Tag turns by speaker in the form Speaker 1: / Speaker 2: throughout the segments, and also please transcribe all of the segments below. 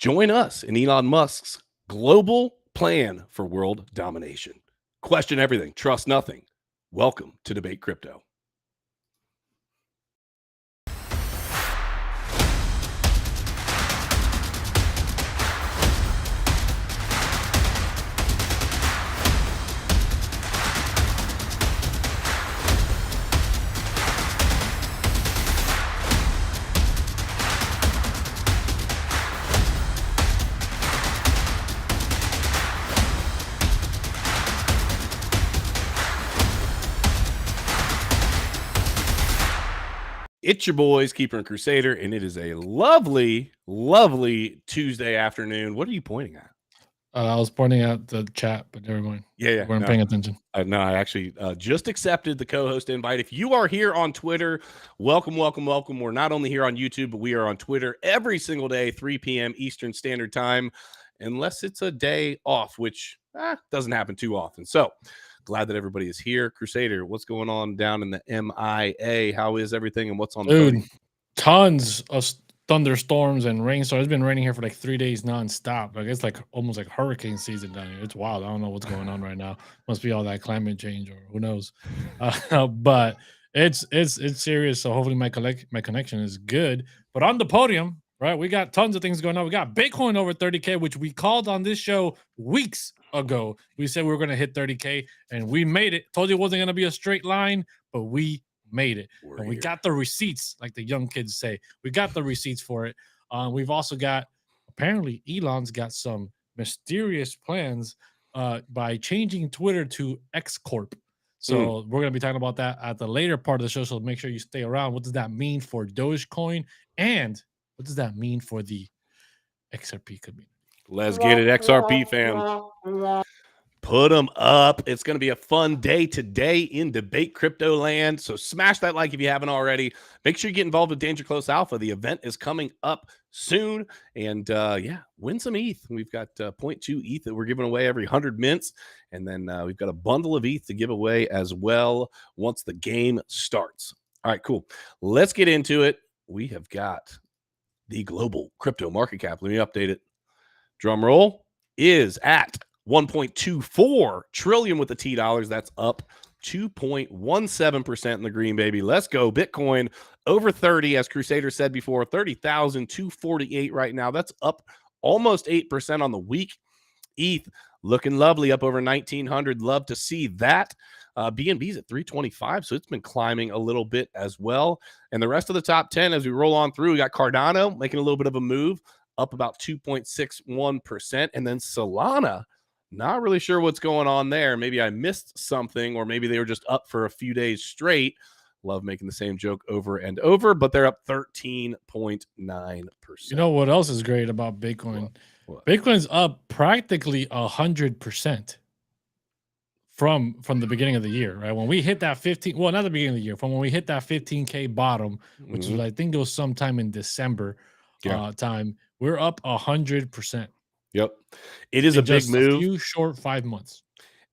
Speaker 1: Join us in Elon Musk's global plan for world domination. Question everything, trust nothing. Welcome to Debate Crypto. It's your boys, Keeper and Crusader, and it is a lovely, lovely Tuesday afternoon. What are you pointing at?
Speaker 2: I was pointing at the chat, but never mind.
Speaker 1: Yeah.
Speaker 2: Weren't paying attention.
Speaker 1: No, I actually just accepted the co-host invite. If you are here on Twitter, welcome. We're not only here on YouTube, but we are on Twitter every single day, 3 p.m. Eastern Standard Time, unless it's a day off, which doesn't happen too often. So glad that everybody is here. Crusader, what's going on down in the MIA? How is everything and what's on the
Speaker 2: Dude, tons of thunderstorms and rainstorms. It's been raining here for like 3 days nonstop. Like it's like almost like hurricane season down here. It's wild. I don't know what's going on right now. Must be all that climate change or who knows. But it's serious. So hopefully my connection is good. But on the podium, right, we got tons of things going on. We got Bitcoin over 30K, which we called on this show weeks ago. We said we were going to hit 30K, and we made it. Told you it wasn't going to be a straight line, but we made it. And we got the receipts, like the young kids say. We got the receipts for it. We've also got, apparently, Elon's got some mysterious plans by changing Twitter to X Corp. So we're going to be talking about that at the later part of the show, so make sure you stay around. What does that mean for Dogecoin? And what does that mean for the XRP community?
Speaker 1: Let's get it, XRP fam. Put them up. It's going to be a fun day today in Debate Crypto land. So smash that like if you haven't already. Make sure you get involved with Danger Close Alpha. The event is coming up soon. And win some ETH. We've got 0.2 ETH that we're giving away every 100 minutes. And then we've got a bundle of ETH to give away as well once the game starts. All right, cool. Let's get into it. We have got the global crypto market cap. Let me update it. Drum roll is at 1.24 trillion with the T dollars. That's up 2.17% in the green, baby. Let's go. Bitcoin over 30, as Crusader said before, 30,248 right now. That's up almost 8% on the week. ETH looking lovely, up over 1,900. Love to see that. BNB's at 325, so it's been climbing a little bit as well. And the rest of the top 10, as we roll on through, we got Cardano making a little bit of a move, up about 2.61%. And then Solana, not really sure what's going on there. Maybe I missed something, or maybe they were just up for a few days straight. Love making the same joke over and over, but they're up 13.9%.
Speaker 2: You know what else is great about Bitcoin?
Speaker 1: What?
Speaker 2: Bitcoin's up practically 100% from the beginning of the year, right? When we hit that 15, well, not the beginning of the year, from when we hit that 15K bottom, which was, I think it was sometime in December time, we're up 100%.
Speaker 1: Yep. It is a big move.
Speaker 2: A few short 5 months.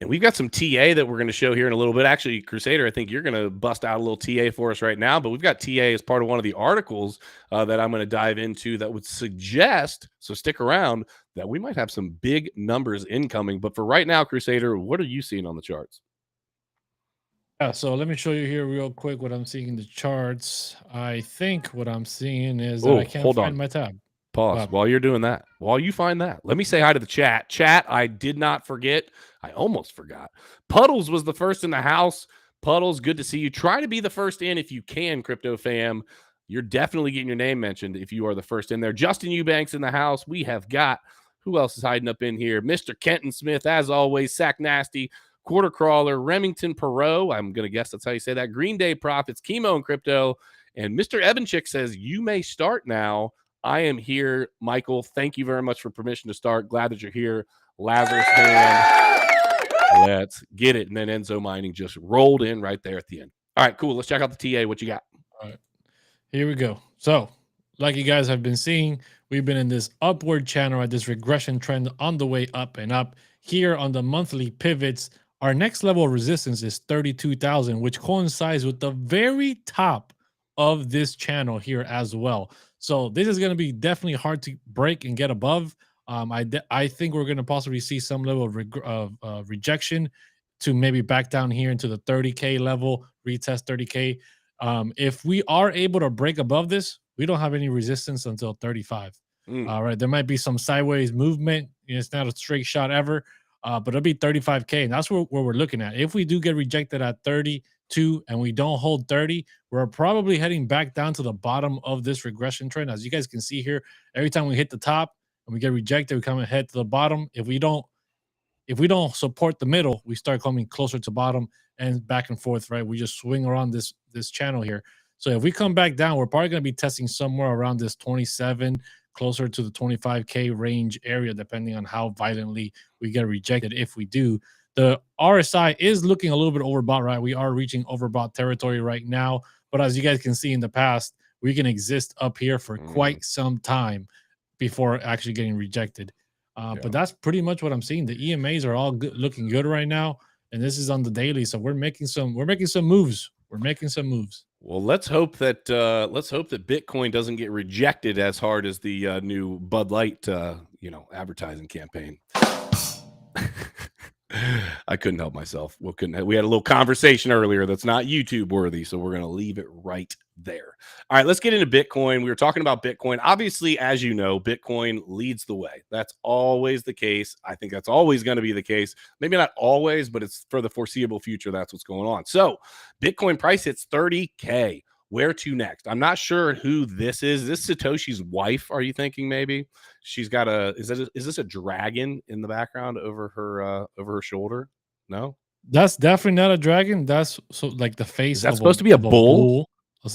Speaker 1: And we've got some TA that we're going to show here in a little bit. Actually, Crusader, I think you're going to bust out a little TA for us right now, but we've got TA as part of one of the articles that I'm going to dive into that would suggest, so stick around, that we might have some big numbers incoming. But for right now, Crusader, what are you seeing on the charts?
Speaker 2: Yeah, so let me show you here real quick what I'm seeing in the charts. I think what I'm seeing is that I can't find my tab.
Speaker 1: Pause. While you're doing that, while you find that, let me say hi to the chat. Chat, I did not forget. I almost forgot. Puddles was the first in the house. Puddles, good to see you. Try to be the first in if you can, crypto fam. You're definitely getting your name mentioned if you are the first in there. Justin Eubanks in the house. We have got, who else is hiding up in here? Mr. Kenton Smith, as always. Sack Nasty, Quarter Crawler, Remington Perot. I'm going to guess that's how you say that. Green Day Profits, Chemo and Crypto. And Mr. Evanchik says, you may start now. I am here, Michael. Thank you very much for permission to start. Glad that you're here. Lazarus hand. Let's get it. And then Enzo Mining just rolled in right there at the end. All right, cool. Let's check out the TA. What you got?
Speaker 2: All right. Here we go. So, like you guys have been seeing, we've been in this upward channel at this regression trend on the way up and up. Here on the monthly pivots, our next level of resistance is 32,000, which coincides with the very top of this channel here as well. So this is going to be definitely hard to break and get above. I think we're going to possibly see some level of rejection to maybe back down here into the 30K level, retest 30K. If we are able to break above this, we don't have any resistance until 35. All right, there might be some sideways movement. It's not a straight shot ever, but it'll be 35K, and that's what we're looking at. If we do get rejected at 32 and we don't hold 30, we're probably heading back down to the bottom of this regression trend. As you guys can see here, every time we hit the top and we get rejected, we come and head to the bottom. If we don't support the middle, we start coming closer to bottom and back and forth, right? We just swing around this channel here. So if we come back down, we're probably going to be testing somewhere around this 27, closer to the 25K range area, depending on how violently we get rejected. If we do, the RSI is looking a little bit overbought, right? We are reaching overbought territory right now. But as you guys can see in the past, we can exist up here for quite some time before actually getting rejected. But that's pretty much what I'm seeing. The EMAs are all looking good right now, and this is on the daily. So we're making some moves. We're making some moves.
Speaker 1: Well, let's hope that Bitcoin doesn't get rejected as hard as the new Bud Light advertising campaign. I couldn't help myself. We had a little conversation earlier that's not YouTube worthy, so we're going to leave it right there. All right, let's get into Bitcoin. We were talking about Bitcoin. Obviously, as you know, Bitcoin leads the way. That's always the case. I think that's always going to be the case. Maybe not always, but it's for the foreseeable future. That's what's going on. So Bitcoin price hits 30K. Where to next? I'm not sure who this is. Is this Satoshi's wife? Are you thinking maybe she's got is this a dragon in the background over her shoulder? No,
Speaker 2: that's definitely not a dragon. That's like the face.
Speaker 1: Is that supposed to be a bull?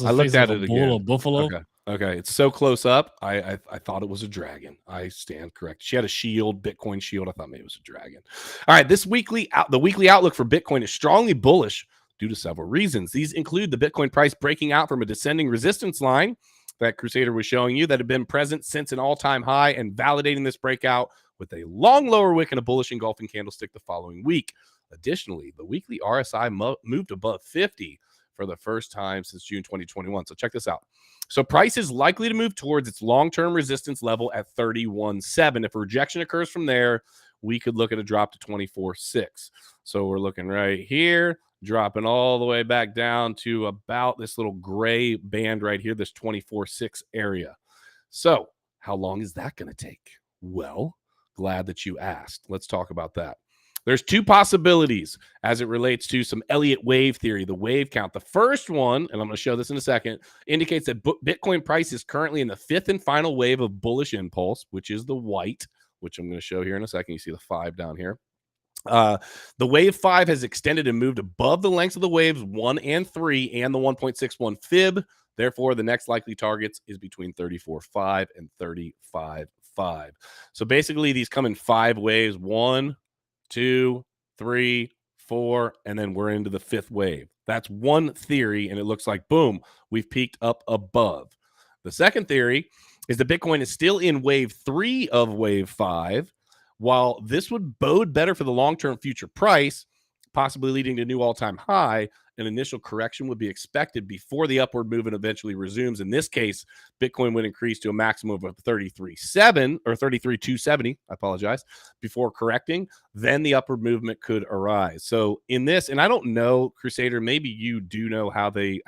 Speaker 2: I looked at it again. A buffalo.
Speaker 1: Okay, it's so close up. I thought it was a dragon. I stand correct. She had a shield, Bitcoin shield. I thought maybe it was a dragon. All right, the weekly outlook for Bitcoin is strongly bullish due to several reasons. These include the Bitcoin price breaking out from a descending resistance line that Crusader was showing you that had been present since an all-time high, and validating this breakout with a long lower wick and a bullish engulfing candlestick the following week. Additionally, the weekly RSI moved above 50 for the first time since June 2021. So check this out. So price is likely to move towards its long-term resistance level at 31.7. If a rejection occurs from there, we could look at a drop to 24.6. So we're looking right here, dropping all the way back down to about this little gray band right here, this 24.6 area. So how long is that going to take? Well, glad that you asked. Let's talk about that. There's two possibilities as it relates to some Elliott wave theory, the wave count. The first one, and I'm going to show this in a second, indicates that Bitcoin price is currently in the fifth and final wave of bullish impulse, which is the white, which I'm going to show here in a second. You see the 5 down here. The wave 5 has extended and moved above the lengths of the waves 1 and 3 and the 1.61 fib. Therefore, the next likely targets is between 34.5 and 35.5. So basically, these come in 5 waves: 1, 2, 3, 4, and then we're into the 5th wave. That's one theory, and it looks like, boom, we've peaked up above. The second theory is that Bitcoin is still in wave 3 of wave 5. While this would bode better for the long-term future price, possibly leading to a new all-time high, an initial correction would be expected before the upward movement eventually resumes. In this case, Bitcoin would increase to a maximum of 33.7 or 33,270, I apologize, before correcting. Then the upward movement could arise. So in this, and I don't know, Crusader, maybe you do know how they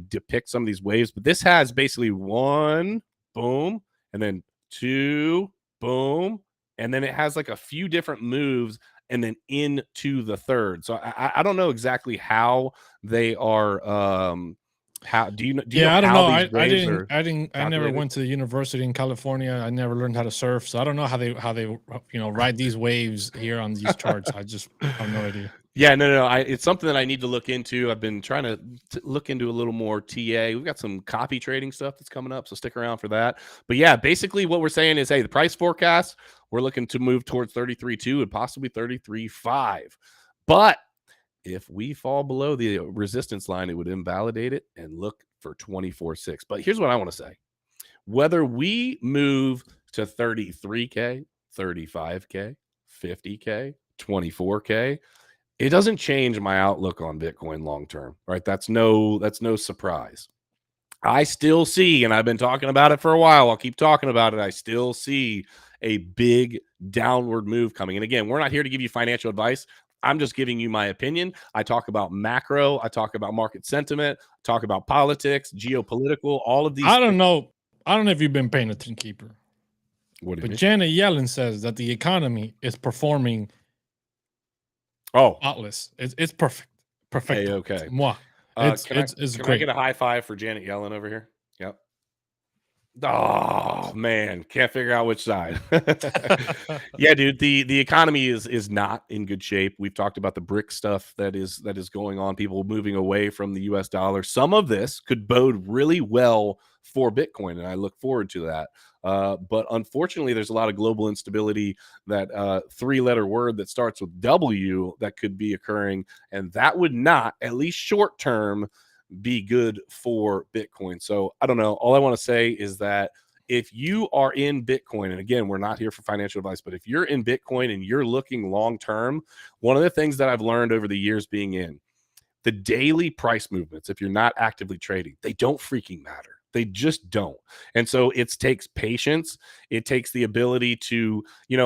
Speaker 1: depict some of these waves, but this has basically 1, boom, and then 2, boom, and then it has like a few different moves and then into the third. So I don't know exactly how they are. How do you know?
Speaker 2: I don't know. I never went to the university in California. I never learned how to surf, so I don't know how they ride these waves here on these charts. I just have no idea.
Speaker 1: Yeah, no. It's something that I need to look into. I've been trying to look into a little more TA. We've got some copy trading stuff that's coming up, so stick around for that. But yeah, basically what we're saying is, hey, the price forecast, we're looking to move towards 33.2 and possibly 33.5. But if we fall below the resistance line, it would invalidate it and look for 24.6. But here's what I want to say. Whether we move to 33K, 35K, 50K, 24K, it doesn't change my outlook on Bitcoin long term, right? That's no surprise. I still see, and I've been talking about it for a while, I'll keep talking about it, I still see a big downward move coming. And again, we're not here to give you financial advice. I'm just giving you my opinion. I talk about macro, I talk about market sentiment, talk about politics, geopolitical, all of these
Speaker 2: I don't
Speaker 1: things.
Speaker 2: know. I don't know if you've been paying attention, Keeper,
Speaker 1: What do you
Speaker 2: but
Speaker 1: mean?
Speaker 2: Janet Yellen says that the economy is performing
Speaker 1: Oh,
Speaker 2: spotless. It's perfect. Perfecto.
Speaker 1: okay.
Speaker 2: Moi. It's
Speaker 1: Can I get
Speaker 2: great.
Speaker 1: a high five for Janet Yellen over here? Yep. Oh man, can't figure out which side. Yeah, dude, the economy is not in good shape. We've talked about the brick stuff that is going on, people moving away from the US dollar. Some of this could bode really well for Bitcoin, and I look forward to that. But unfortunately, there's a lot of global instability, that three-letter word that starts with W, that could be occurring, and that would not, at least short term, be good for Bitcoin. So I don't know. All I want to say is that if you are in Bitcoin, and again, we're not here for financial advice, but if you're in Bitcoin and you're looking long term, one of the things that I've learned over the years being in, the daily price movements, if you're not actively trading, they don't freaking matter. They just don't. And so it takes patience. It takes the ability to,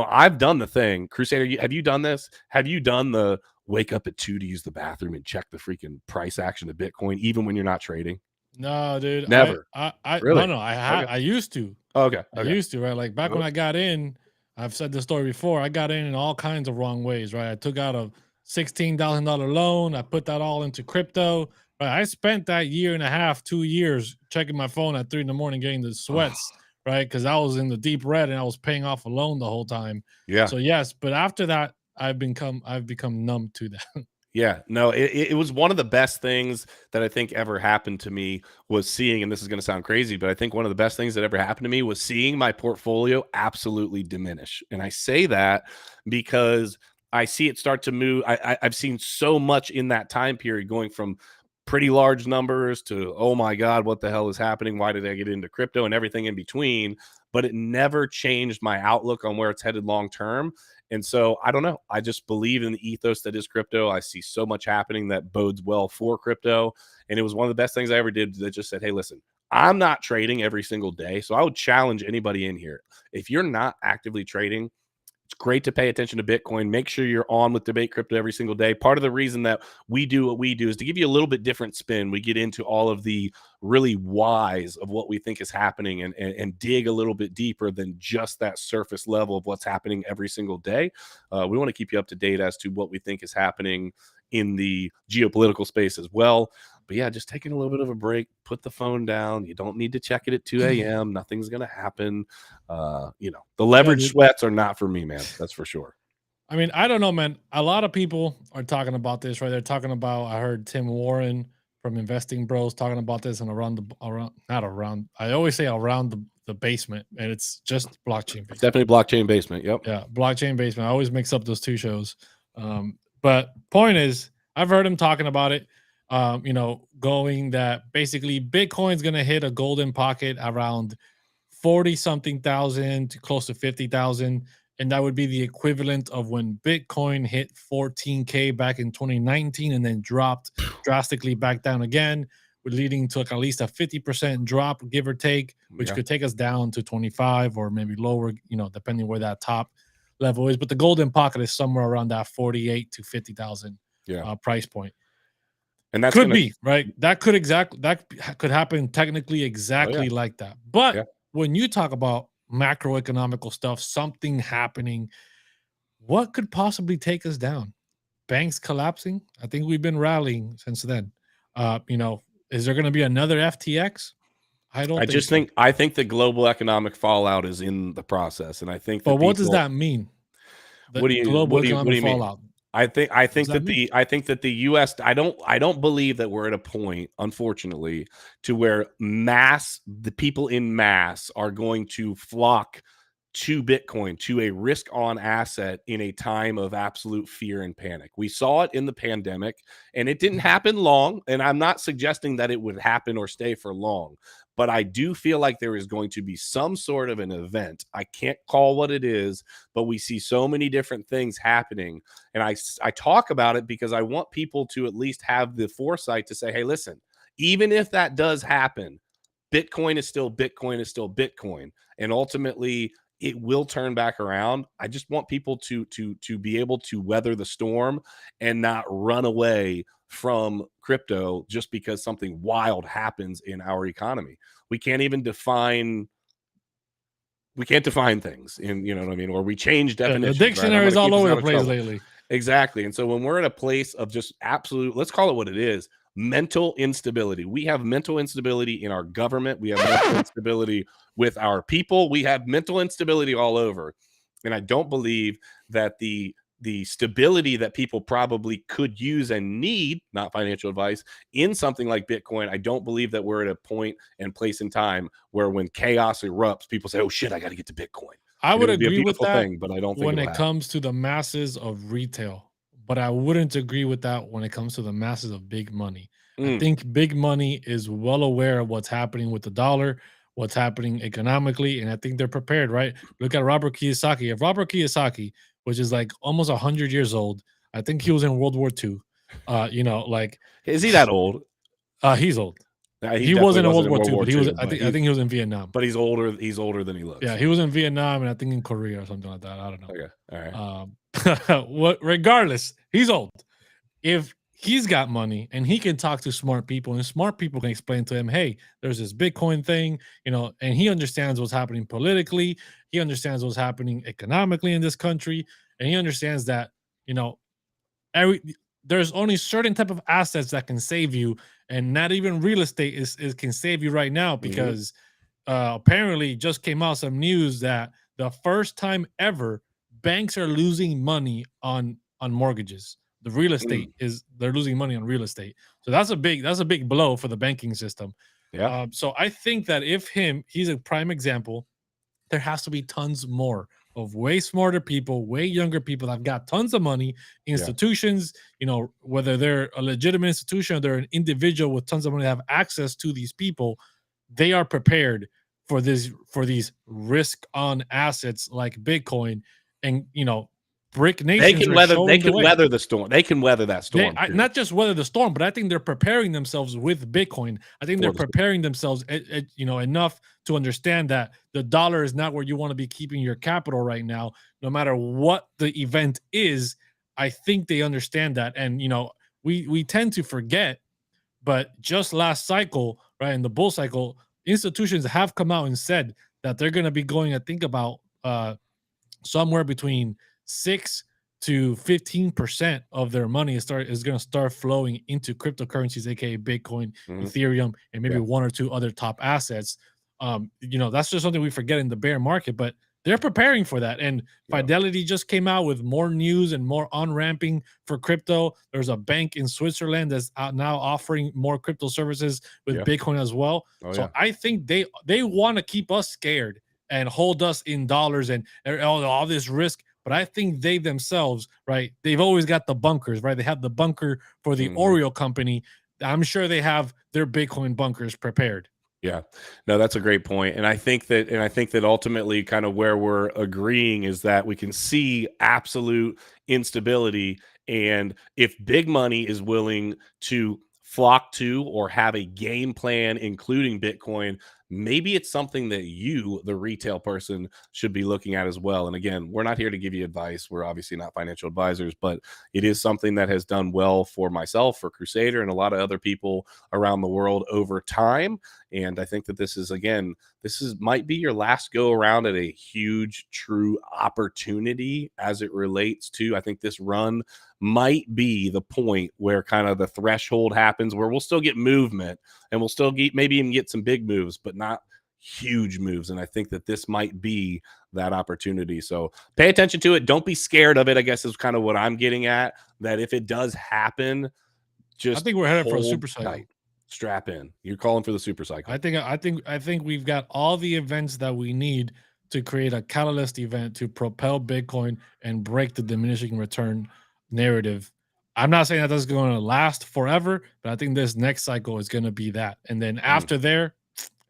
Speaker 1: I've done the thing. Crusader, have you done this? Have you done the wake up at 2 to use the bathroom and check the freaking price action of Bitcoin, even when you're not trading?
Speaker 2: No, dude.
Speaker 1: Never.
Speaker 2: No,
Speaker 1: Really?
Speaker 2: no.
Speaker 1: Okay.
Speaker 2: I used to.
Speaker 1: Okay.
Speaker 2: I
Speaker 1: Okay.
Speaker 2: used to, right? Like back when
Speaker 1: Oh,
Speaker 2: I got in, I've said this story before. I got in all kinds of wrong ways, right? I took out a $16,000 loan. I put that all into crypto. But I spent that year and a half, 2 years checking my phone at 3 in the morning, getting the
Speaker 1: oh,
Speaker 2: sweats, right? Because I was in the deep red and I was paying off a loan the whole time.
Speaker 1: yeah.
Speaker 2: So yes, but after that, I've become numb to that.
Speaker 1: Yeah, no, it was one of the best things that I think ever happened to me, was seeing, and this is going to sound crazy, but I think one of the best things that ever happened to me was seeing my portfolio absolutely diminish. And I say that because I see it start to move. I've seen so much in that time period, going from pretty large numbers to, oh my God, what the hell is happening? Why did I get into crypto, and everything in between? But it never changed my outlook on where it's headed long term. And so I don't know. I just believe in the ethos that is crypto. I see so much happening that bodes well for crypto. And it was one of the best things I ever did, that just said, hey, listen, I'm not trading every single day. So I would challenge anybody in here. If you're not actively trading, it's great to pay attention to Bitcoin. Make sure you're on with Debate Crypto every single day. Part of the reason that we do what we do is to give you a little bit different spin. We get into all of the really whys of what we think is happening, and dig a little bit deeper than just that surface level of what's happening every single day. We want to keep you up to date as to what we think is happening in the geopolitical space as well. But yeah, just taking a little bit of a break, put the phone down. You don't need to check it at 2 a.m. Nothing's going to happen. The
Speaker 2: Yeah,
Speaker 1: leverage
Speaker 2: dude.
Speaker 1: sweats are not for me, man. That's for sure.
Speaker 2: I mean, I don't know, man. A lot of people are talking about this, right? They're talking about. I heard Tim Warren from Investing Bros talking about this, and around not around. I always say around the basement, and it's just blockchain
Speaker 1: It's
Speaker 2: basement.
Speaker 1: definitely blockchain basement. Yep.
Speaker 2: Yeah, blockchain basement. I always mix up those two shows. But point is, I've heard him talking about it. Going that basically Bitcoin's gonna hit a golden pocket around 40 something thousand to close to 50,000. And that would be the equivalent of when Bitcoin hit 14K back in 2019 and then dropped drastically back down again, leading to like at least a 50% drop, give or take, which
Speaker 1: Yeah.
Speaker 2: could take us down to 25 or maybe lower, depending where that top level is. But the golden pocket is somewhere around that 48 to 50,000
Speaker 1: Yeah.
Speaker 2: price point.
Speaker 1: And that's
Speaker 2: Could
Speaker 1: gonna.
Speaker 2: be right. That could happen technically
Speaker 1: Oh yeah.
Speaker 2: exactly like that. But
Speaker 1: Yeah.
Speaker 2: when you talk about macroeconomical stuff, something happening, what could possibly take us down? Banks collapsing? I think we've been rallying since then. Is there going to be another FTX? I don't think so.
Speaker 1: I think the global economic fallout is in the process, and I think
Speaker 2: But
Speaker 1: that
Speaker 2: what does
Speaker 1: people.
Speaker 2: that mean? The global
Speaker 1: What do
Speaker 2: economic
Speaker 1: you mean?
Speaker 2: fallout.
Speaker 1: I
Speaker 2: What does
Speaker 1: think
Speaker 2: that
Speaker 1: that
Speaker 2: mean?
Speaker 1: the US, I don't believe that we're at a point, unfortunately, to where the people in mass are going to flock to Bitcoin, to a risk on asset, in a time of absolute fear and panic. We saw it in the pandemic, and it didn't happen long. And I'm not suggesting that it would happen or stay for long, but I do feel like there is going to be some sort of an event. I can't call what it is, but we see so many different things happening. And I talk about it because I want people to at least have the foresight to say, hey, listen, even if that does happen, Bitcoin is still Bitcoin is still Bitcoin, and ultimately it will turn back around. I just want people to be able to weather the storm and not run away from crypto just because something wild happens in our economy. We can't even define things in, you know what I mean, or we change definitions.
Speaker 2: The dictionary is all over the place lately.
Speaker 1: Exactly. And so when we're in a place of just absolute, let's call it what it is, mental instability. We have mental instability in our government. We have mental instability with our people. We have mental instability all over. And I don't believe that the stability that people probably could use and need, not financial advice, in something like Bitcoin, I don't believe that we're at a point and place in time where when chaos erupts, people say, oh shit, I got to get to Bitcoin.
Speaker 2: I would agree with that
Speaker 1: thing, but I don't think
Speaker 2: when it comes to the masses of retail, but I wouldn't agree with that when it comes to the masses of big money. I think big money is well aware of what's happening with the dollar, what's happening economically, and I think they're prepared, right? Look at Robert Kiyosaki. If Robert Kiyosaki, which is like almost 100 years old, I think he was in World War II. You know, like,
Speaker 1: is he that old?
Speaker 2: He's old.
Speaker 1: Nah,
Speaker 2: he wasn't in World War II, but he was. I think he was in Vietnam.
Speaker 1: But he's older. He's older than he looks.
Speaker 2: Yeah, he was in Vietnam and I think in Korea or something like that. I don't know.
Speaker 1: Okay, all
Speaker 2: right. Regardless, he's old. If he's got money and he can talk to smart people, and smart people can explain to him, "Hey, there's this Bitcoin thing," you know, and he understands what's happening politically. He understands what's happening economically in this country, and he understands that, you know, there's only certain type of assets that can save you, and not even real estate is can save you right now, because apparently just came out some news that the first time ever banks are losing money on mortgages. The real estate they're losing money on real estate. So that's a big blow for the banking system.
Speaker 1: Yeah.
Speaker 2: So I think that if he's a prime example, there has to be tons more of way smarter people, way younger people that have got tons of money, institutions, you know, whether they're a legitimate institution or they're an individual with tons of money that have access to these people, they are prepared for these risk on assets like Bitcoin. And, you know, brick nations
Speaker 1: they can weather the storm. They can weather that storm.
Speaker 2: Not just weather the storm, but I think they're preparing themselves with Bitcoin. I think they're preparing themselves, you know, enough to understand that the dollar is not where you want to be keeping your capital right now, no matter what the event is. I think they understand that. And, you know, we tend to forget, but just last cycle, right, in the bull cycle, institutions have come out and said that they're going to be going, I think, about somewhere between 6 to 15% of their money is going to start flowing into cryptocurrencies, aka Bitcoin, Ethereum, and maybe one or two other top assets. You know, that's just something we forget in the bear market, but they're preparing for that. And Fidelity just came out with more news and more on-ramping for crypto. There's a bank in Switzerland that's now offering more crypto services with Bitcoin as well. I think they want to keep us scared and hold us in dollars and all this risk. But I think they themselves, right, they've always got the bunkers, right? They have the bunker for the Oreo company. I'm sure they have their Bitcoin bunkers prepared.
Speaker 1: Yeah, no, that's a great point. And I think that ultimately kind of where we're agreeing is that we can see absolute instability. And if big money is willing to flock to or have a game plan, including Bitcoin, maybe it's something that you, the retail person, should be looking at as well. And again, we're not here to give you advice. We're obviously not financial advisors, but it is something that has done well for myself, for Crusader, and a lot of other people around the world over time. And I think that this is, again, might be your last go around at a huge, true opportunity as it relates to, I think this run might be the point where kind of the threshold happens where we'll still get movement and we'll still maybe even get some big moves, but not huge moves. And I think that this might be that opportunity. So pay attention to it. Don't be scared of it, I guess is kind of what I'm getting at, that if it does happen, I
Speaker 2: think we're headed for a super cycle.
Speaker 1: Tight. Strap in. You're calling for the super cycle.
Speaker 2: I think we've got all the events that we need to create a catalyst event to propel Bitcoin and break the diminishing return narrative. I'm not saying that that's going to last forever, but I think this next cycle is going to be that. And then after there,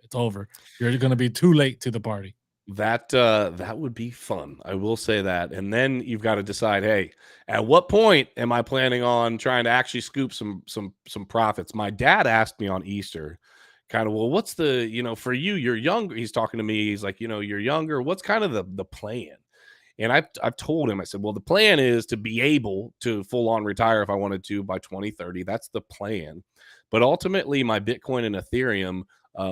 Speaker 2: it's over. You're going to be too late to the party.
Speaker 1: That would be fun. I will say that. And then you've got to decide, hey, at what point am I planning on trying to actually scoop some profits? My dad asked me on Easter, kind of, well, what's the, for you, you're younger. He's talking to me. He's like, you're younger. What's kind of the plan? And I've told him, I said, well, the plan is to be able to full on retire if I wanted to by 2030. That's the plan. But ultimately, my Bitcoin and Ethereum,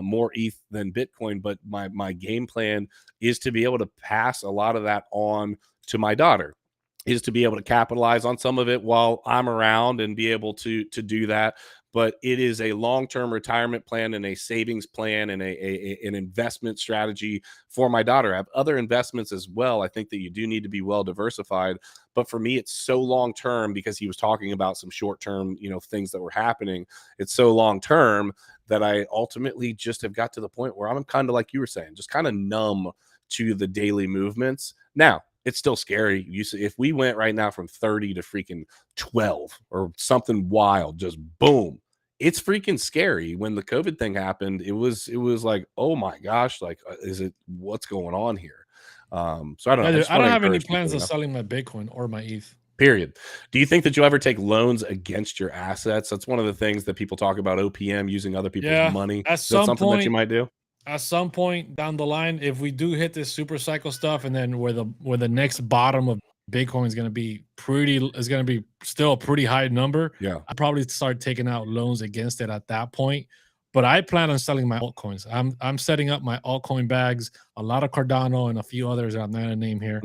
Speaker 1: more ETH than Bitcoin. But my game plan is to be able to pass a lot of that on to my daughter, is to be able to capitalize on some of it while I'm around and be able to do that. But it is a long-term retirement plan and a savings plan and an investment strategy for my daughter. I have other investments as well. I think that you do need to be well diversified. But for me, it's so long-term, because he was talking about some short-term, things that were happening. It's so long-term that I ultimately just have got to the point where I'm kind of like you were saying, just kind of numb to the daily movements. Now, it's still scary. If we went right now from 30 to freaking 12 or something wild, just boom, it's freaking scary. When the COVID thing happened, it was like, oh my gosh, like, what's going on here? So I don't know.
Speaker 2: I don't have any plans of selling my Bitcoin or my ETH.
Speaker 1: Period. Do you think that you'll ever take loans against your assets? That's one of the things that people talk about, OPM, using other people's money. Is that something that you might do?
Speaker 2: At some point down the line, if we do hit this super cycle stuff, and then where the next bottom of Bitcoin is going to be still a pretty high number, I probably start taking out loans against it at that point. But I plan on selling my altcoins. I'm setting up my altcoin bags, a lot of Cardano and a few others that I'm not going to name here.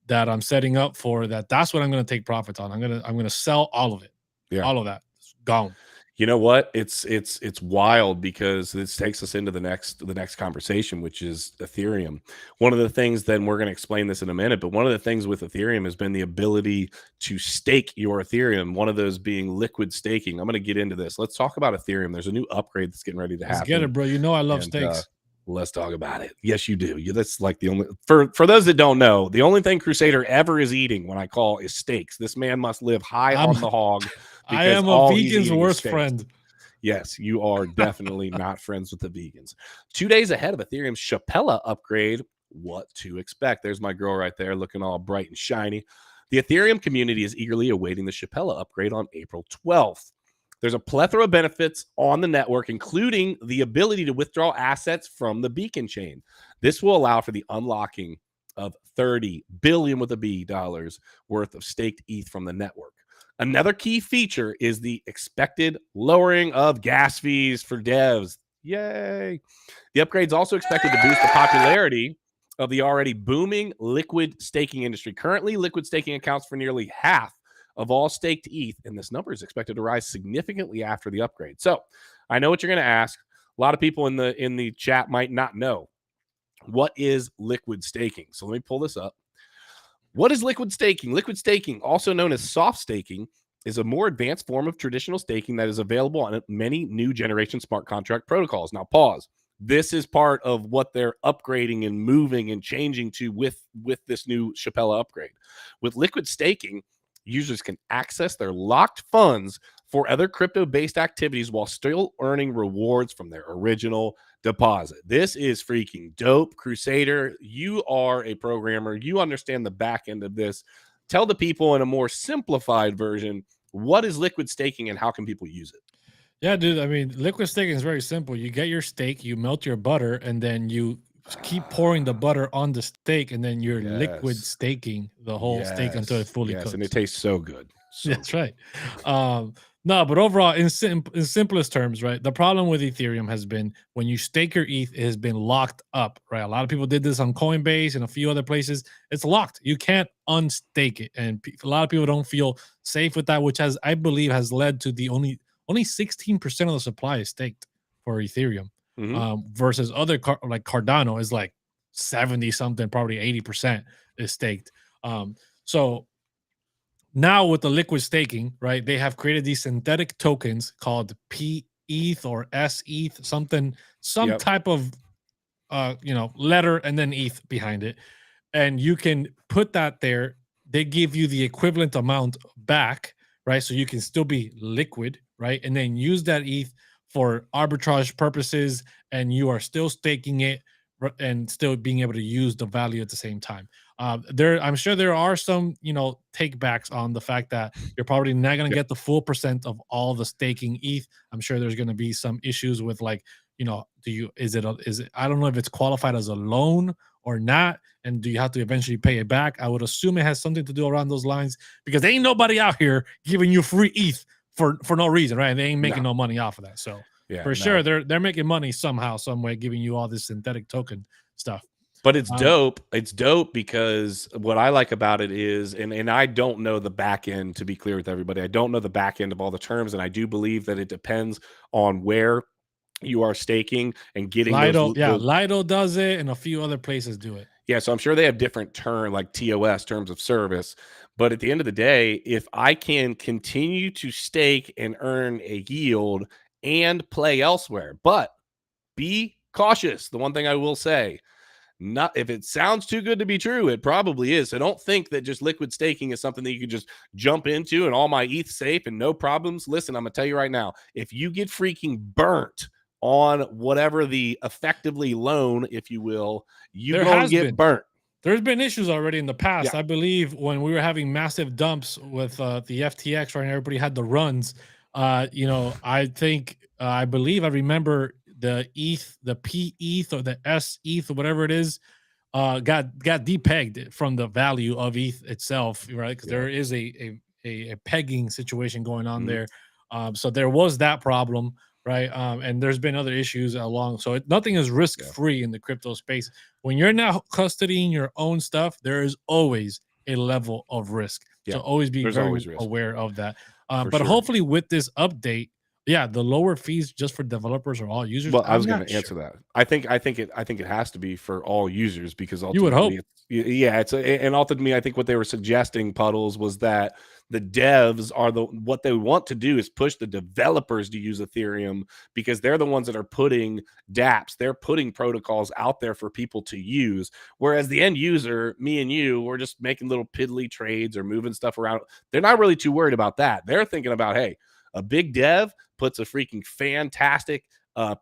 Speaker 2: That I'm setting up for that. That's what I'm going to take profits on. I'm going to sell all of it. All of that. It's gone.
Speaker 1: You know what? It's wild, because this takes us into the next conversation, which is Ethereum. One of the things, then we're going to explain this in a minute, but one of the things with Ethereum has been the ability to stake your Ethereum, one of those being liquid staking. I'm going to get into this. Let's talk about Ethereum. There's a new upgrade that's getting ready to happen.
Speaker 2: Let's get it, bro. You know I love stakes.
Speaker 1: Let's talk about it. Yes, you do. That's like the only, for those that don't know, the only thing Crusader ever is eating when I call is steaks. This man must live high on the hog.
Speaker 2: I am a vegan's worst friend.
Speaker 1: Yes, you are definitely not friends with the vegans. 2 days ahead of Ethereum's Chappelle upgrade, what to expect? There's my girl right there looking all bright and shiny. The Ethereum community is eagerly awaiting the Chappelle upgrade on April 12th. There's a plethora of benefits on the network, including the ability to withdraw assets from the beacon chain. This will allow for the unlocking of $30 billion with a B dollars worth of staked ETH from the network. Another key feature is the expected lowering of gas fees for devs. Yay. The upgrade is also expected to boost the popularity of the already booming liquid staking industry. Currently, liquid staking accounts for nearly half of all staked ETH, and this number is expected to rise significantly after the upgrade. So I know what you're going to ask. A lot of people in the chat might not know. What is liquid staking? So let me pull this up. What is liquid staking? Liquid staking, also known as soft staking, is a more advanced form of traditional staking that is available on many new generation smart contract protocols. Now, pause. This is part of what they're upgrading and moving and changing to with this new Chappelle upgrade. With liquid staking, users can access their locked funds for other crypto-based activities while still earning rewards from their original deposit. This is freaking dope. Crusader, you are a programmer. You understand the back end of this. Tell the people in a more simplified version, what is liquid staking and how can people use it?
Speaker 2: Yeah, dude. I mean, liquid staking is very simple. You get your steak, you melt your butter, and then you keep pouring the butter on the steak, and then you're liquid staking the whole steak until it fully cooks.
Speaker 1: And it tastes so good.
Speaker 2: That's right. No, but overall, in simplest terms, right, the problem with Ethereum has been when you stake your ETH, it has been locked up, right? A lot of people did this on Coinbase and a few other places. It's locked. You can't unstake it. And a lot of people don't feel safe with that, which I believe has led to the only 16% of the supply is staked for Ethereum. Versus other like Cardano is like 70 something, probably 80% is staked. So now with the liquid staking, right, they have created these synthetic tokens called P-ETH or S-ETH, some type of letter and then ETH behind it. And you can put that there. They give you the equivalent amount back, right? So you can still be liquid, right? And then use that ETH for arbitrage purposes, and you are still staking it and still being able to use the value at the same time. I'm sure there are some, take backs on the fact that you're probably not going to get the full percent of all the staking ETH. I'm sure there's going to be some issues with like, is it I don't know if it's qualified as a loan or not, and do you have to eventually pay it back? I would assume it has something to do around those lines, because ain't nobody out here giving you free ETH for no reason, right? They ain't making no money off of that. So sure, they're making money somehow, some way, giving you all this synthetic token stuff.
Speaker 1: But it's dope. It's dope because what I like about it is, and I don't know the back end, to be clear with everybody. I don't know the back end of all the terms, and I do believe that it depends on where you are staking and getting
Speaker 2: Lido. Lido does it, and a few other places do it.
Speaker 1: Yeah, so I'm sure they have different like TOS, terms of service. But at the end of the day, if I can continue to stake and earn a yield and play elsewhere, but be cautious. The one thing I will say, not if it sounds too good to be true, it probably is. So don't think that just liquid staking is something that you can just jump into and all my ETH safe and no problems. Listen, I'm gonna tell you right now, if you get freaking burnt on whatever the effectively loan, if you will, you're gonna get burnt.
Speaker 2: There's been issues already in the past. I believe when we were having massive dumps with the FTX, right? And everybody had the runs. I remember the ETH, the P ETH or the S ETH or whatever it is, got depegged from the value of ETH itself, right? Because there is a pegging situation going on there. So there was that problem, right? And there's been other issues along. So nothing is risk free in the crypto space. When you're now custodying your own stuff, there is always a level of risk. So always be very aware of that. But hopefully with this update, the lower fees just for developers or all users.
Speaker 1: Well, I was going to answer that. I think it has to be for all users, because ultimately,
Speaker 2: you would hope.
Speaker 1: And ultimately, I think what they were suggesting, Puddles, was that the devs are what they want to do is push the developers to use Ethereum, because they're the ones that are putting dApps, they're putting protocols out there for people to use. Whereas the end user, me and you, we're just making little piddly trades or moving stuff around. They're not really too worried about that. They're thinking about, hey, a big dev puts a freaking fantastic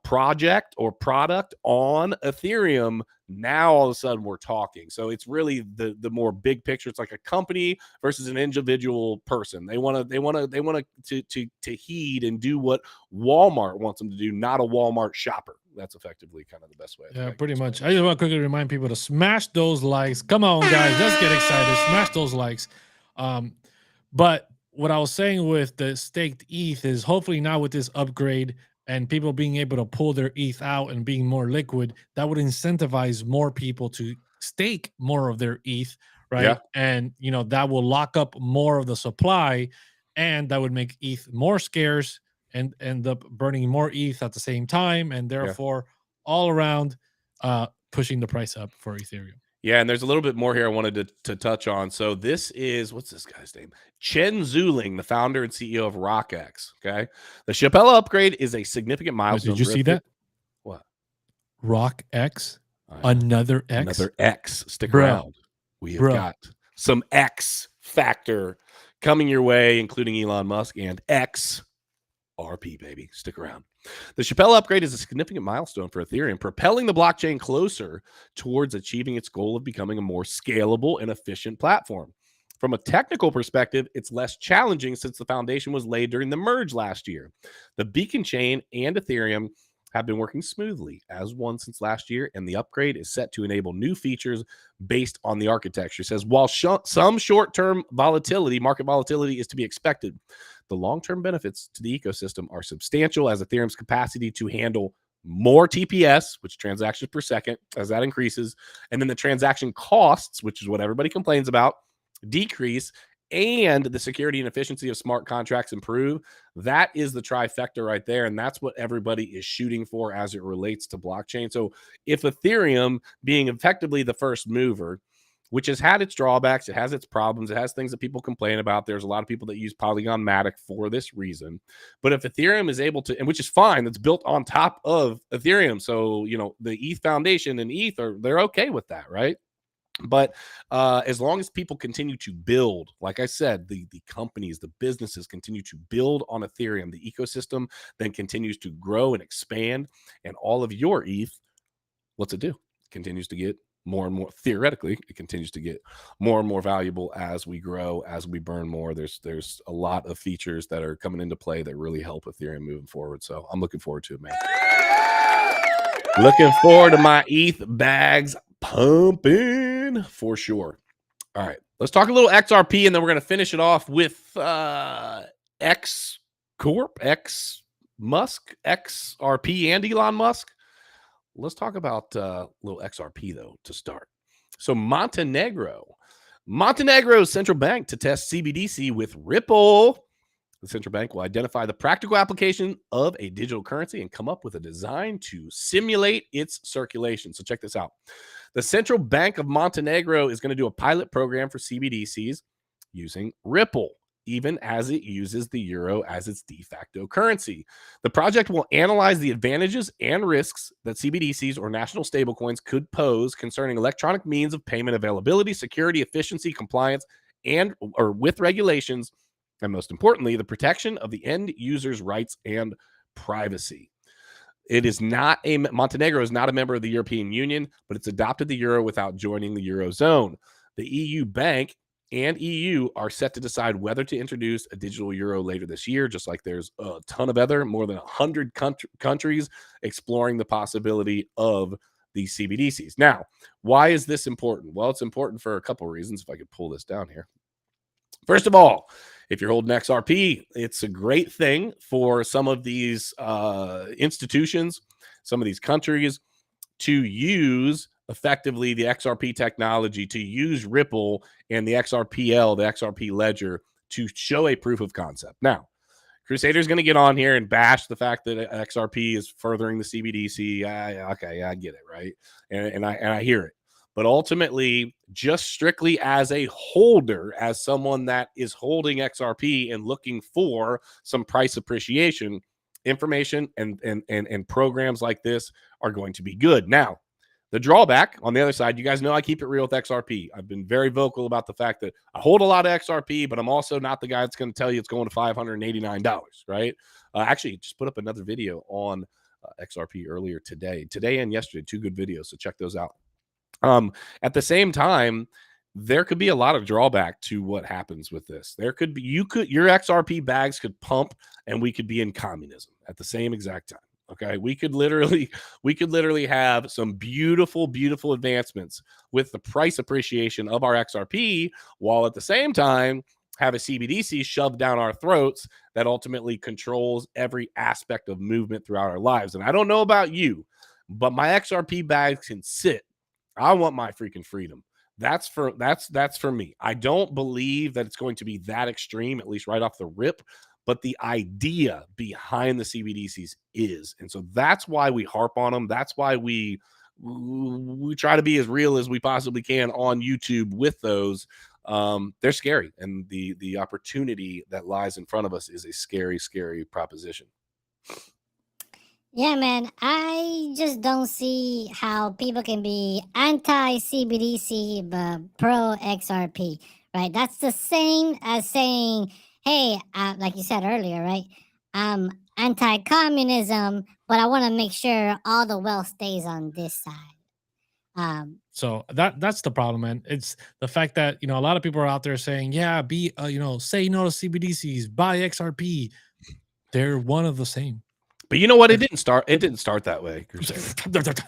Speaker 1: project or product on Ethereum. Now all of a sudden we're talking. So it's really the more big picture. It's like a company versus an individual person. They want to heed and do what Walmart wants them to do, not a Walmart shopper. That's effectively kind of the best way.
Speaker 2: Yeah, pretty much. I just want to quickly remind people to smash those likes. Come on, guys, let's get excited. Smash those likes. But what I was saying with the staked ETH is, hopefully now with this upgrade and people being able to pull their ETH out and being more liquid, that would incentivize more people to stake more of their ETH, right?
Speaker 1: Yeah.
Speaker 2: And that will lock up more of the supply, and that would make ETH more scarce and end up burning more ETH at the same time, and therefore all around pushing the price up for Ethereum.
Speaker 1: Yeah, and there's a little bit more here I wanted to touch on. So this is, what's this guy's name? Chen Zuling, the founder and CEO of RockX. Okay. The Chappelle Upgrade is a significant milestone.
Speaker 2: Did you see that?
Speaker 1: What?
Speaker 2: RockX? Another X?
Speaker 1: Another X. Stick around. We have got some X factor coming your way, including Elon Musk and XRP, baby. Stick around. The Chappelle Upgrade is a significant milestone for Ethereum, propelling the blockchain closer towards achieving its goal of becoming a more scalable and efficient platform. From a technical perspective, it's less challenging since the foundation was laid during the merge last year. The Beacon Chain and Ethereum have been working smoothly as one since last year, and the upgrade is set to enable new features based on the architecture. It says, while some short-term market volatility is to be expected, the long-term benefits to the ecosystem are substantial, as Ethereum's capacity to handle more TPS, which transactions per second, as that increases, and then the transaction costs, which is what everybody complains about, decrease, and the security and efficiency of smart contracts improve. That is the trifecta right there, and that's what everybody is shooting for as it relates to blockchain. So if Ethereum, being effectively the first mover, which has had its drawbacks, it has its problems, it has things that people complain about. There's a lot of people that use Polygon Matic for this reason. But if Ethereum is able to, and which is fine, that's built on top of Ethereum. So, the ETH Foundation and ETH they're okay with that, right? But as long as people continue to build, like I said, the companies, the businesses continue to build on Ethereum, the ecosystem then continues to grow and expand, and all of your ETH, what's it do? Continues to get more and more. Theoretically, it continues to get more and more valuable as we grow, as we burn more. There's a lot of features that are coming into play that really help Ethereum moving forward. So I'm looking forward to it, man. Looking forward to my ETH bags pumping for sure. All right, let's talk a little XRP, and then we're going to finish it off with X Corp, X Musk, XRP, and Elon Musk. Let's talk about little XRP, though, to start. So Montenegro's central bank to test CBDC with Ripple. The central bank will identify the practical application of a digital currency and come up with a design to simulate its circulation. So check this out. The Central Bank of Montenegro is going to do a pilot program for CBDCs using Ripple, even as it uses the euro as its de facto currency. The project will analyze the advantages and risks that CBDCs or national stablecoins could pose concerning electronic means of payment availability, security, efficiency, compliance, and or with regulations, and most importantly, the protection of the end user's rights and privacy. It is not Montenegro is not a member of the European Union, but it's adopted the euro without joining the Eurozone. The EU bank and EU are set to decide whether to introduce a digital euro later this year, just like there's a ton of more than 100 countries exploring the possibility of these CBDCs. Now, why is this important? Well, it's important for a couple of reasons. If I could pull this down here. First of all, if you're holding XRP, it's a great thing for some of these institutions, some of these countries to use effectively the XRP technology, to use Ripple and the XRPL, the XRP Ledger, to show a proof of concept. Now, Crusader's going to get on here and bash the fact that XRP is furthering the CBDC. Okay, I get it, right? And I hear it. But ultimately, just strictly as a holder, as someone that is holding XRP and looking for some price appreciation, information and programs like this are going to be good. Now, the drawback on the other side, you guys know I keep it real with XRP. I've been very vocal about the fact that I hold a lot of XRP, but I'm also not the guy that's going to tell you it's going to $589, right? Actually, just put up another video on XRP earlier today and yesterday, 2 good videos, so check those out. At the same time, there could be a lot of drawback to what happens with this. There could be, your XRP bags could pump and we could be in communism at the same exact time. Okay. We could literally have some beautiful, beautiful advancements with the price appreciation of our XRP, while at the same time have a CBDC shoved down our throats that ultimately controls every aspect of movement throughout our lives. And I don't know about you, but my XRP bags can sit. I want my freaking freedom. That's for me. I don't believe that it's going to be that extreme, at least right off the rip, but the idea behind the CBDCs is. And so that's why we harp on them. That's why we try to be as real as we possibly can on YouTube with those. They're scary, and the opportunity that lies in front of us is a scary, scary proposition.
Speaker 3: Yeah, man, I just don't see how people can be anti-CBDC but pro-XRP, right? That's the same as saying, hey, like you said earlier, right? I'm anti-communism, but I want to make sure all the wealth stays on this side.
Speaker 2: So that's the problem, man. It's the fact that, a lot of people are out there saying, yeah, say no to CBDCs, buy XRP. They're one of the same.
Speaker 1: But you know what? It didn't start that way.
Speaker 2: The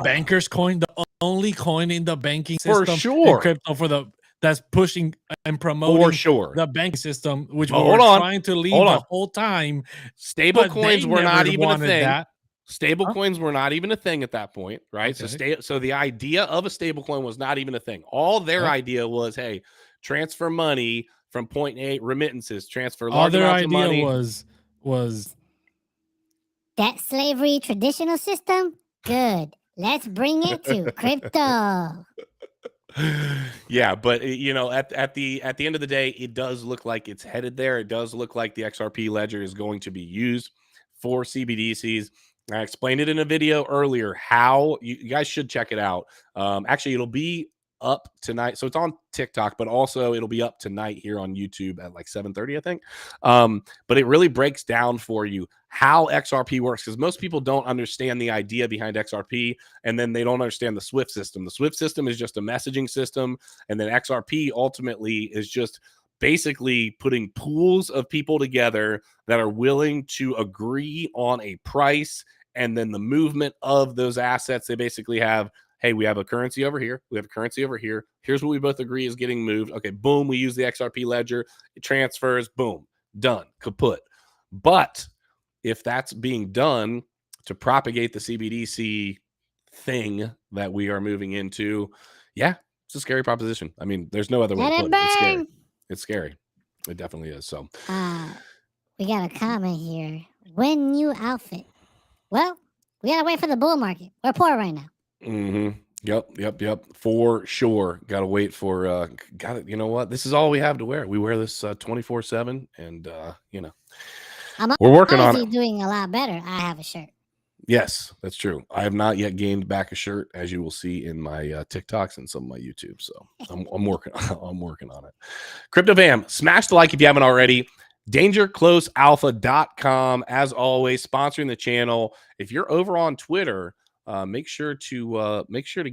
Speaker 2: banker's coin, the only coin in the banking system,
Speaker 1: for sure,
Speaker 2: crypto that's pushing and promoting
Speaker 1: for sure
Speaker 2: the banking system, which
Speaker 1: we
Speaker 2: were trying to leave the whole time.
Speaker 1: Stable coins were not even a thing. Stable
Speaker 2: Huh?
Speaker 1: coins were not even a thing at that point, right? Okay. So the idea of a stable coin was not even a thing. All their idea was, hey, transfer money from point A, remittances, transfer large amounts of money.
Speaker 2: Was
Speaker 3: that slavery traditional system? Good. Let's bring it to crypto.
Speaker 1: Yeah, but at the end of the day, it does look like it's headed there. It does look like the XRP Ledger is going to be used for CBDCs. I explained it in a video earlier how you guys should check it out. Actually, it'll be up tonight. So it's on TikTok, but also it'll be up tonight here on YouTube at like 7:30, I think. But it really breaks down for you how XRP works, because most people don't understand the idea behind XRP, and then they don't understand the SWIFT system. The SWIFT system is just a messaging system, and then XRP ultimately is just basically putting pools of people together that are willing to agree on a price, and then the movement of those assets. They basically have, hey, we have a currency over here, we have a currency over here, here's what we both agree is getting moved. Okay, boom, we use the XRP ledger, it transfers, boom, done, kaput. But if that's being done to propagate the CBDC thing that we are moving into, yeah, it's a scary proposition. I mean, there's no other way to put it. It's scary. It's scary. It definitely is. So
Speaker 3: we got a comment here. When new outfit? Well, we gotta wait for the bull market. We're poor right now.
Speaker 1: Yep. For sure. Gotta wait for you know what? This is all we have to wear. We wear this 24/7, and you know. We're working on it.
Speaker 3: Doing a lot better. I have a shirt.
Speaker 1: Yes, that's true. I have not yet gained back a shirt, as you will see in my TikToks and some of my YouTube. So I'm working. I'm working on it. CryptoVam, smash the like if you haven't already. DangerCloseAlpha.com, as always, sponsoring the channel. If you're over on Twitter, make sure to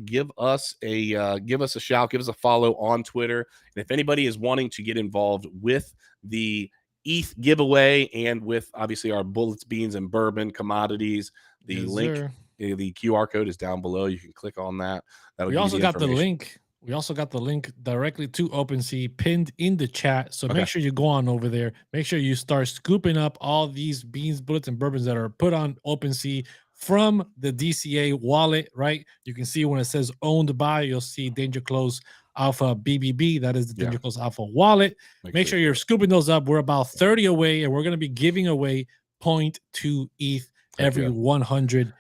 Speaker 1: give us a shout, give us a follow on Twitter. And if anybody is wanting to get involved with the ETH giveaway and with obviously our bullets, beans, and bourbon commodities, the link, the QR code is down below. You can click on that.
Speaker 2: We also got the link. We also got the link directly to OpenSea pinned in the chat. So make sure you go on over there. Make sure you start scooping up all these beans, bullets, and bourbons that are put on OpenSea from the DCA wallet, right? You can see when it says owned by, you'll see Danger Close Alpha BBB. That is the Danger Close Alpha wallet. Make sure you're scooping those up. We're about 30 away, and we're going to be giving away 0.2 ETH every 100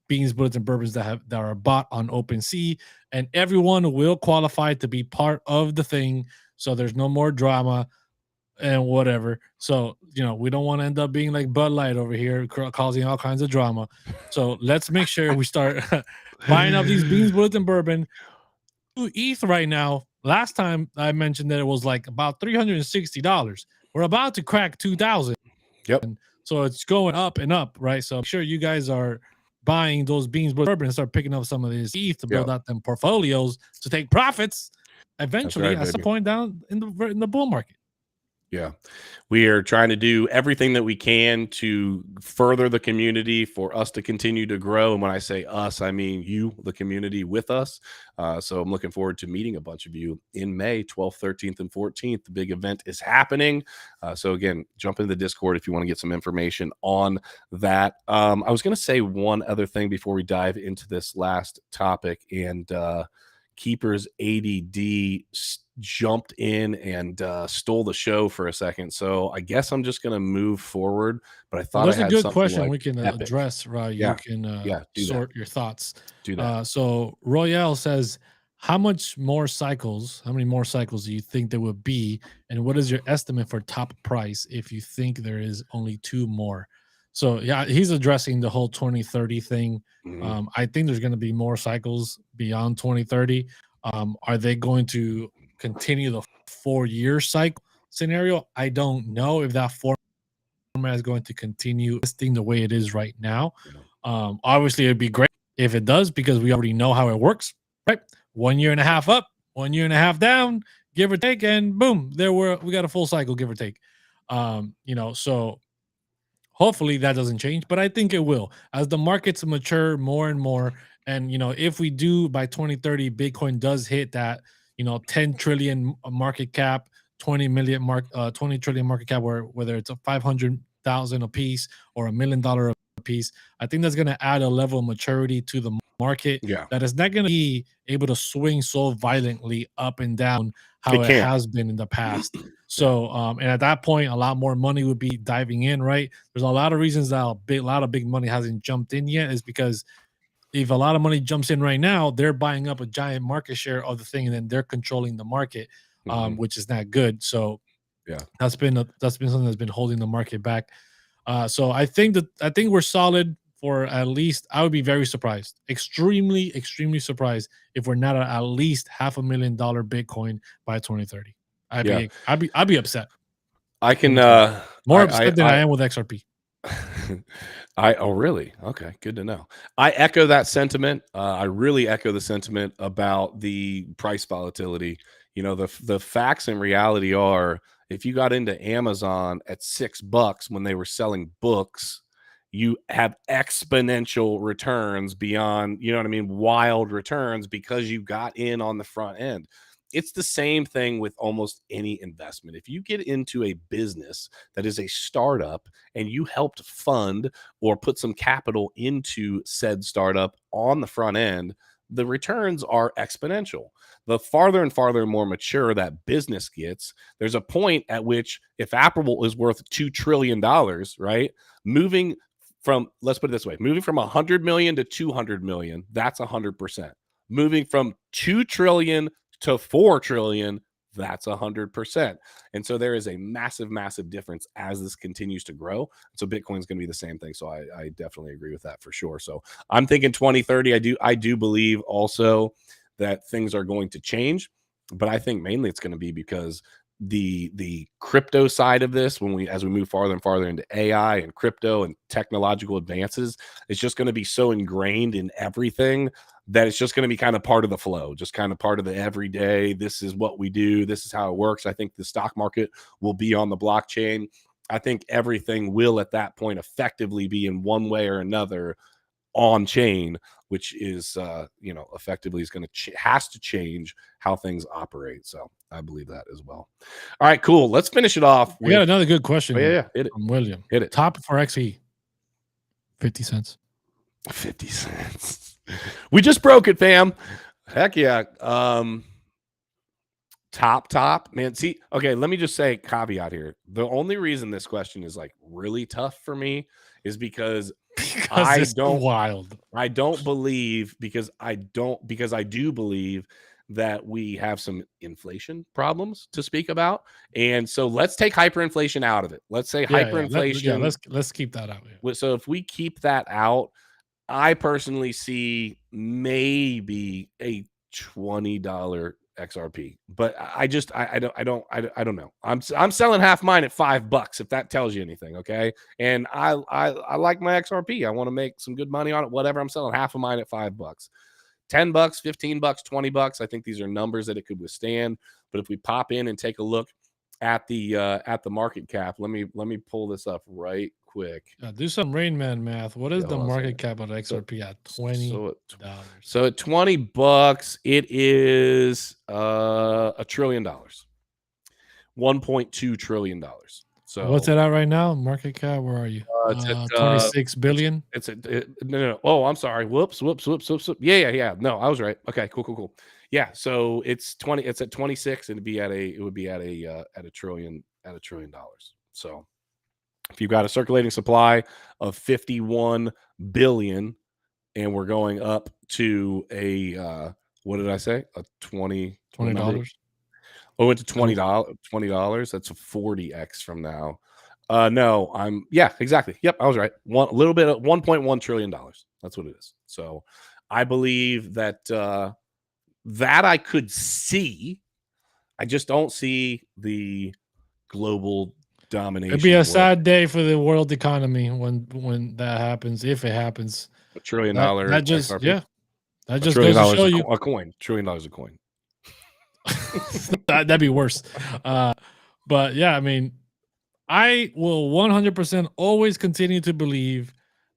Speaker 2: beans, bullets, and bourbons that are bought on OpenSea, and everyone will qualify to be part of the thing. So there's no more drama and whatever. So, you know, we don't want to end up being like Bud Light over here causing all kinds of drama. So let's make sure we start buying up these beans, bullets, and bourbon. ETH right now, last time I mentioned that it was like about $360. We're about to crack 2,000.
Speaker 1: Yep.
Speaker 2: So it's going up and up, right? So I'm sure you guys are buying those beans, bourbon, and start picking up some of these ETH to build out them portfolios to take profits eventually at some point down in the bull market.
Speaker 1: Yeah, we are trying to do everything that we can to further the community for us to continue to grow. And when I say us, I mean you, the community, with us. So I'm looking forward to meeting a bunch of you in May 12th, 13th, and 14th. The big event is happening. So again, jump into the Discord if you want to get some information on that. I was going to say one other thing before we dive into this last topic, and Keeper's ADD jumped in and stole the show for a second. So I guess I'm just going to move forward. But I thought
Speaker 2: there's
Speaker 1: I had
Speaker 2: a good question
Speaker 1: like
Speaker 2: we can address, right? You can sort your thoughts.
Speaker 1: Do that.
Speaker 2: So Royale says, how many more cycles do you think there would be? And what is your estimate for top price if you think there is only 2 more? So yeah, he's addressing the whole 2030 thing. I think there's going to be more cycles beyond 2030. Are they going to continue the 4-year cycle scenario? I don't know if that format is going to continue existing the way it is right now. Obviously, it'd be great if it does, because we already know how it works, right? 1.5 years up, 1.5 years down, give or take, and boom, we got a full cycle, give or take. So hopefully that doesn't change, but I think it will as the markets mature more and more. And, if we do by 2030, Bitcoin does hit that, 10 trillion market cap, 20 trillion market cap, whether it's a 500,000 a piece or $1 million a piece, I think that's going to add a level of maturity to the market that is not going to be able to swing so violently up and down how it has been in the past. So, and at that point, a lot more money would be diving in, right? There's a lot of reasons that a lot of big money hasn't jumped in yet, is because if a lot of money jumps in right now, they're buying up a giant market share of the thing, and then they're controlling the market, which is not good. So, that's been something that's been holding the market back. So I think we're solid for at least, I would be very surprised, extremely, extremely surprised if we're not at least $500,000 Bitcoin by 2030. I'd be upset.
Speaker 1: I can
Speaker 2: more upset than I am with XRP.
Speaker 1: Oh really? Okay, good to know. I echo that sentiment. I really echo the sentiment about the price volatility. You know, the facts and reality are, if you got into Amazon at $6 when they were selling books, you have exponential returns beyond, you know what I mean, wild returns, because you got in on the front end. It's the same thing with almost any investment. If you get into a business that is a startup and you helped fund or put some capital into said startup on the front end, the returns are exponential. The farther and farther more mature that business gets, there's a point at which, if Apple is worth $2 trillion, right? Moving from, let's put it this way, moving from 100 million to 200 million, that's 100%. Moving from 2 trillion to 4 trillion, that's 100%. And so there is a massive, massive difference as this continues to grow. So Bitcoin's going to be the same thing. So I definitely agree with that for sure. So I'm thinking 2030. I do believe also that things are going to change, but I think mainly it's going to be because the crypto side of this, as we move farther and farther into AI and crypto and technological advances, it's just going to be so ingrained in everything that it's just going to be kind of part of the flow, just kind of part of the everyday. This is what we do. This is how it works. I think the stock market will be on the blockchain. I think everything will at that point effectively be in one way or another on chain, which is, effectively is going to has to change how things operate. So I believe that as well. All right, cool. Let's finish it off.
Speaker 2: We got another good question.
Speaker 1: Oh, yeah, hit it.
Speaker 2: From William.
Speaker 1: Hit it.
Speaker 2: Top for XE. 50 cents.
Speaker 1: 50 cents. We just broke it, fam. Heck yeah. Top, man. See, okay, let me just say caveat here. The only reason this question is like really tough for me is because I don't believe that we have some inflation problems to speak about. And so let's take hyperinflation out of it. Let's say hyperinflation.
Speaker 2: Let's keep that out. Yeah.
Speaker 1: So if we keep that out, I personally see maybe a $20 XRP, but I don't know. I'm selling half mine at $5 if that tells you anything. Okay. And I like my XRP. I want to make some good money on it. Whatever. I'm selling half of mine at $5, $10, $15, $20. I think these are numbers that it could withstand. But if we pop in and take a look at the market cap, let me pull this up right quick.
Speaker 2: Do some Rain Man math. What is the market cap of XRP at $20?
Speaker 1: So at $20, it is $1 trillion, $1.2 trillion. So
Speaker 2: what's it at right now? Market cap? Where are you?
Speaker 1: It's at
Speaker 2: 26 billion.
Speaker 1: No. Oh, I'm sorry. Whoops. Yeah. No, I was right. Okay. Cool. Yeah. So it's 20. It's at 26, and it would be at a trillion dollars. So if you've got a circulating supply of 51 billion, and we're going up to a what did I say? A $20. Oh, it went to $20. That's a 40x from now. No, exactly. Yep, I was right. A little bit of $1.1 trillion. That's what it is. So I believe that that I could see. I just don't see the global domination.
Speaker 2: It'd be a sad day for the world economy when that happens, if it happens.
Speaker 1: $1 trillion.
Speaker 2: That just
Speaker 1: XRP.
Speaker 2: yeah. That just goes to show you
Speaker 1: a coin. $1 trillion a coin.
Speaker 2: That'd be worse. But yeah, I mean, I will 100% always continue to believe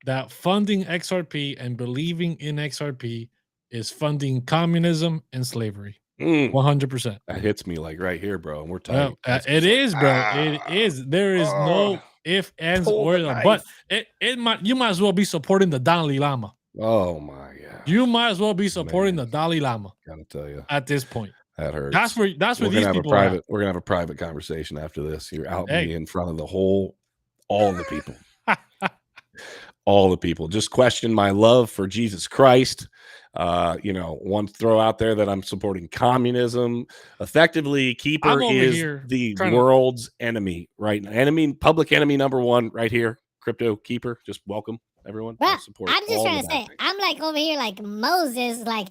Speaker 2: that funding XRP and believing in XRP is funding communism and slavery. 100%.
Speaker 1: That hits me like right here, bro. And we're talking.
Speaker 2: It is, bro. It is. There is no if, ands, or but you might as well be supporting the Dalai Lama.
Speaker 1: Oh my god.
Speaker 2: You might as well be supporting the Dalai Lama.
Speaker 1: Gotta tell you.
Speaker 2: At this point.
Speaker 1: That hurts.
Speaker 2: That's where these people
Speaker 1: are. We're gonna have a private conversation after this. You're out me in front of all the people. All the people. Just question my love for Jesus Christ. Want to throw out there that I'm supporting communism. Effectively, Keeper is the world's enemy, right? Public enemy number one right here. CryptoKeeper, just welcome. everyone.
Speaker 3: Bro,
Speaker 1: I support
Speaker 3: I'm just
Speaker 1: all
Speaker 3: trying
Speaker 1: the
Speaker 3: to
Speaker 1: bad
Speaker 3: say,
Speaker 1: things.
Speaker 3: I'm like over here like Moses, like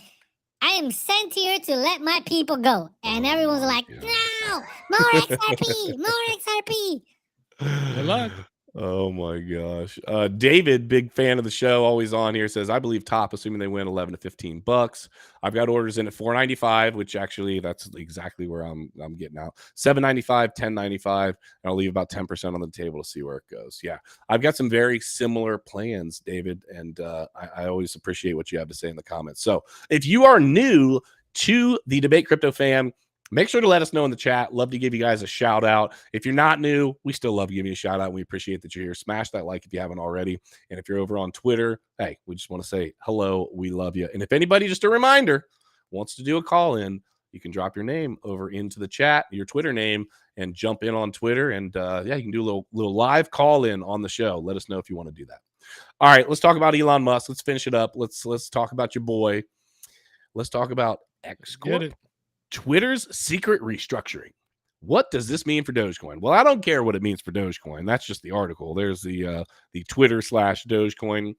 Speaker 3: I am sent here to let my people go. And
Speaker 1: Oh
Speaker 3: everyone's
Speaker 1: my
Speaker 3: like,
Speaker 1: God.
Speaker 3: no, more XRP, more XRP.
Speaker 2: Good luck.
Speaker 1: Oh my gosh. David, big fan of the show, always on here, says, I believe top, assuming they win 11 to $15. I've got orders in at $4.95, which actually that's exactly where I'm getting out. $7.95, $10.95, and I'll leave about 10% on the table to see where it goes. Yeah. I've got some very similar plans, David, and I always appreciate what you have to say in the comments. So if you are new to the Debate Crypto fam, make sure to let us know in the chat. Love to give you guys a shout out. If you're not new, we still love giving you a shout out. We appreciate that you're here. Smash that like if you haven't already. And if you're over on Twitter, hey, we just want to say hello. We love you. And if anybody, just a reminder, wants to do a call in, you can drop your name over into the chat, your Twitter name, and jump in on Twitter. And yeah, you can do a little live call in on the show. Let us know if you want to do that. All right, let's talk about Elon Musk. Let's finish it up. Let's talk about your boy. Let's talk about X Corp. Twitter's secret restructuring. What does this mean for Dogecoin? Well, I don't care what it means for Dogecoin. That's just the article. There's the Twitter/Dogecoin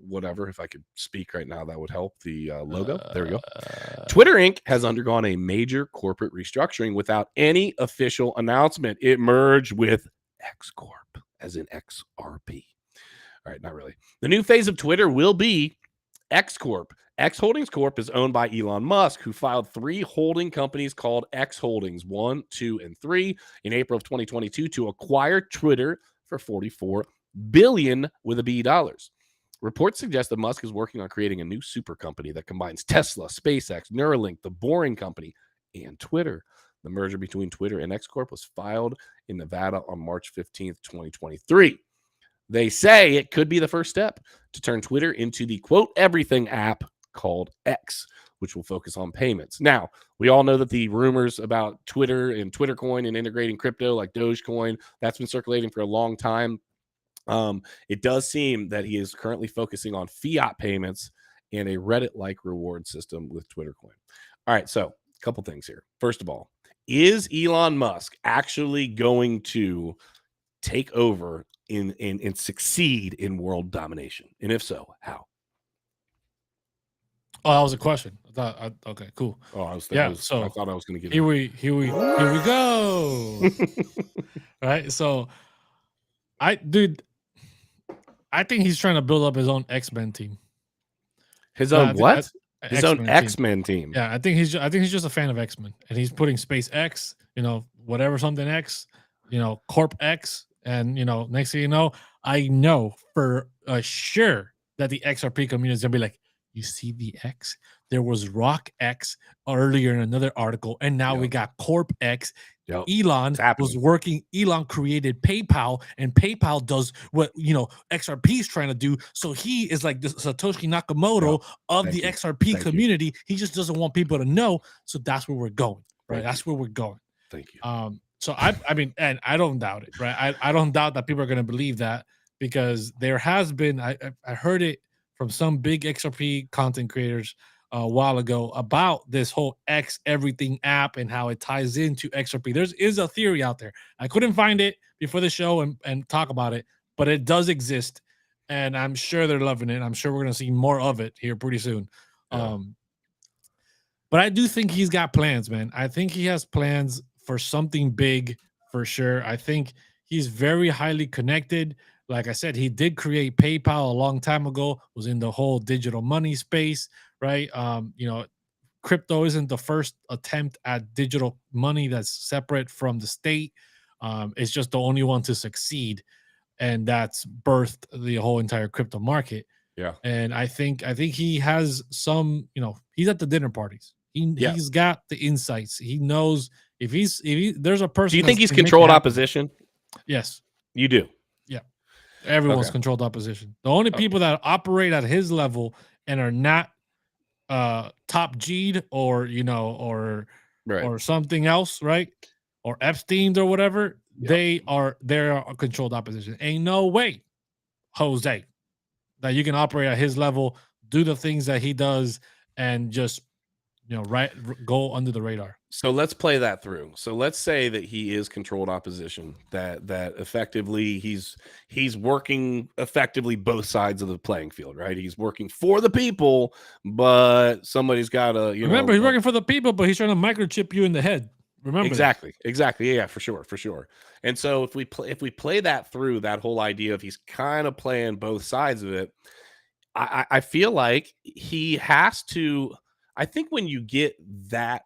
Speaker 1: whatever. If I could speak right now, that would help. The logo. There we go. Twitter Inc. has undergone a major corporate restructuring without any official announcement. It merged with X Corp, as in XRP. All right, not really. The new phase of Twitter will be X Corp. X Holdings Corp is owned by Elon Musk, who filed 3 holding companies called X Holdings 1, 2, and 3 in April of 2022 to acquire Twitter for $44 billion with a B dollars. Reports suggest that Musk is working on creating a new super company that combines Tesla, SpaceX, Neuralink, The Boring Company, and Twitter. The merger between Twitter and X Corp was filed in Nevada on March 15th, 2023. They say it could be the first step to turn Twitter into the quote everything app called X, which will focus on payments. Now, we all know that the rumors about Twitter and Twitter coin and integrating crypto like Dogecoin, that's been circulating for a long time. It does seem that he is currently focusing on fiat payments and a Reddit-like reward system with Twitter coin. All right, so a couple things here. First of all, is Elon Musk actually going to take over and succeed in world domination? And if so, how?
Speaker 2: Oh, that was a question. Okay, cool.
Speaker 1: Oh, I thought I was going to get
Speaker 2: here we go. Right, so I think he's trying to build up his own XMen team.
Speaker 1: His own what? His own
Speaker 2: X-Men
Speaker 1: team.
Speaker 2: Yeah, I think he's just a fan of X-Men, and he's putting SpaceX, whatever something X, Corp X, and next thing you know, I know for sure that the XRP community is gonna be like, you see the X? There was Rock X earlier in another article, and now we got Corp X. Elon was working. Elon created PayPal, and PayPal does what XRP is trying to do. So he is like the Satoshi Nakamoto of the XRP community. He just doesn't want people to know. So that's where we're going, right? That's where we're going.
Speaker 1: Thank you.
Speaker 2: So I mean, and I don't doubt it, right? I don't doubt that people are going to believe that, because there has been I heard it from some big XRP content creators a while ago about this whole X everything app and how it ties into XRP. There is a theory out there. I couldn't find it before the show and talk about it, but it does exist, and I'm sure they're loving it. I'm sure we're going to see more of it here pretty soon. Yeah. But I do think he's got plans, man. I think he has plans for something big for sure. I think he's very highly connected. Like I said, he did create PayPal a long time ago, was in the whole digital money space, right? Crypto isn't the first attempt at digital money that's separate from the state. It's just the only one to succeed, and that's birthed the whole entire crypto market.
Speaker 1: Yeah.
Speaker 2: And I think he has some, he's at the dinner parties. He's got the insights. He knows if there's a person.
Speaker 1: Do you think he's controlled opposition?
Speaker 2: Yes.
Speaker 1: You do?
Speaker 2: Yeah. Everyone's controlled opposition. The only people that operate at his level and are not top G'd or or something else, right? Or Epstein's or whatever, they're controlled opposition. Ain't no way, Jose, that you can operate at his level, do the things that he does, and just go under the radar.
Speaker 1: So let's play that through. So let's say that he is controlled opposition, that effectively he's working effectively both sides of the playing field, right? He's working for the people, but somebody's got to,
Speaker 2: remember, he's working for the people, but he's trying to microchip you in the head. Remember
Speaker 1: exactly. Yeah, for sure. And so if we play that through, that whole idea of he's kind of playing both sides of it, I feel like he has to. I think when you get that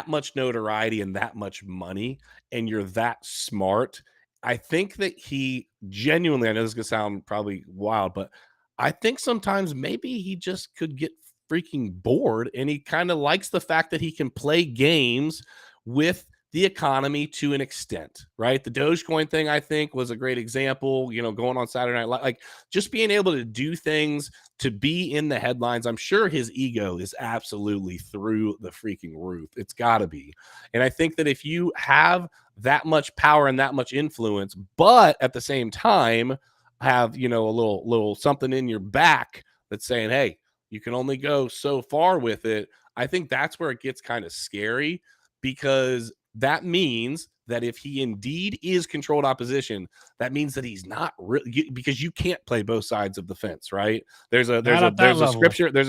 Speaker 1: much notoriety and that much money, and you're that smart, I think that he genuinely. I know this is gonna sound probably wild, but I think sometimes maybe he just could get freaking bored, and he kind of likes the fact that he can play games with the economy to an extent, right? The Dogecoin thing, I think, was a great example, going on Saturday Night Live, like just being able to do things to be in the headlines. I'm sure his ego is absolutely through the freaking roof. It's got to be. And I think that if you have that much power and that much influence, but at the same time have, a little something in your back that's saying, hey, you can only go so far with it. I think that's where it gets kind of scary, because that means that if he indeed is controlled opposition, that means that he's not really, because you can't play both sides of the fence, right? There's a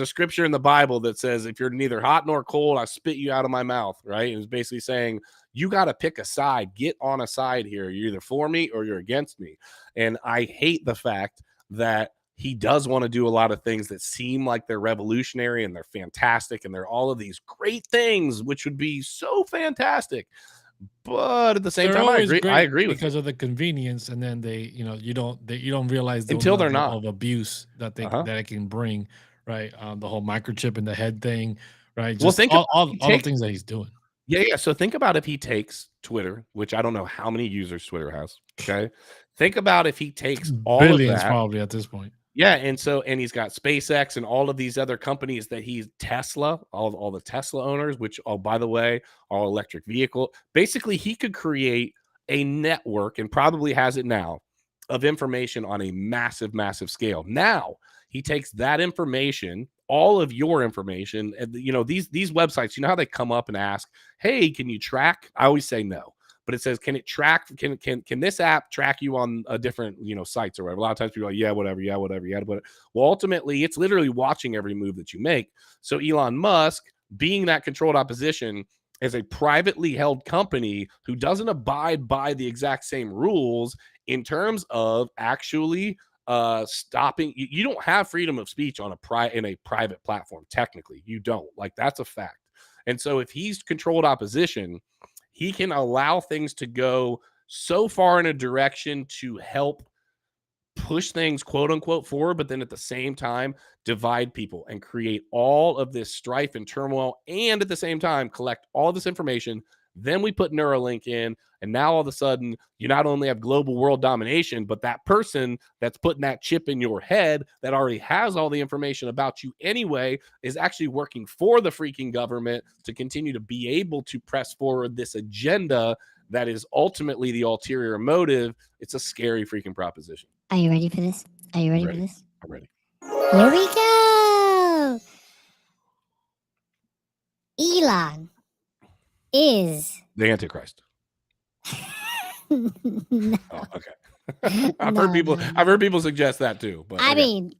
Speaker 1: scripture in the Bible that says, if you're neither hot nor cold, I spit you out of my mouth, right? And it's basically saying you got to pick a side, get on a side here. You're either for me or you're against me. And I hate the fact that he does want to do a lot of things that seem like they're revolutionary and they're fantastic and they're all of these great things, which would be so fantastic. But at the same time, I agree with
Speaker 2: because of the convenience, and then you don't realize
Speaker 1: until they're not
Speaker 2: of abuse that that it can bring, right? The whole microchip in the head thing, right? Just think all the things that he's doing.
Speaker 1: Yeah. So think about if he takes Twitter, which I don't know how many users Twitter has. Okay, think about if he takes all
Speaker 2: billions
Speaker 1: of that,
Speaker 2: probably at this point.
Speaker 1: Yeah, and he's got SpaceX and all of these other companies that he's Tesla, all the Tesla owners, which, by the way, are electric vehicle. Basically, he could create a network, and probably has it now, of information on a massive, massive scale. Now, he takes that information, all of your information, and these websites, how they come up and ask, hey, can you track? I always say no. But it says, can it track? Can this app track you on a different, sites or whatever? A lot of times people are like, yeah, whatever. Well, ultimately, it's literally watching every move that you make. So Elon Musk, being that controlled opposition, is a privately held company who doesn't abide by the exact same rules in terms of actually stopping. You don't have freedom of speech on in a private platform. Technically, you don't. Like, that's a fact. And so if he's controlled opposition, he can allow things to go so far in a direction to help push things, quote unquote, forward, but then at the same time, divide people and create all of this strife and turmoil, and at the same time, collect all this information. Then we put Neuralink in, and now all of a sudden, you not only have global world domination, but that person that's putting that chip in your head that already has all the information about you anyway is actually working for the freaking government to continue to be able to press forward this agenda that is ultimately the ulterior motive. It's a scary freaking proposition.
Speaker 3: Are you ready for this? Are you ready for this?
Speaker 1: I'm ready.
Speaker 3: Here we go. Elon is
Speaker 1: the Antichrist.
Speaker 3: No.
Speaker 1: Oh, okay. I've heard people suggest that too. But
Speaker 3: I mean,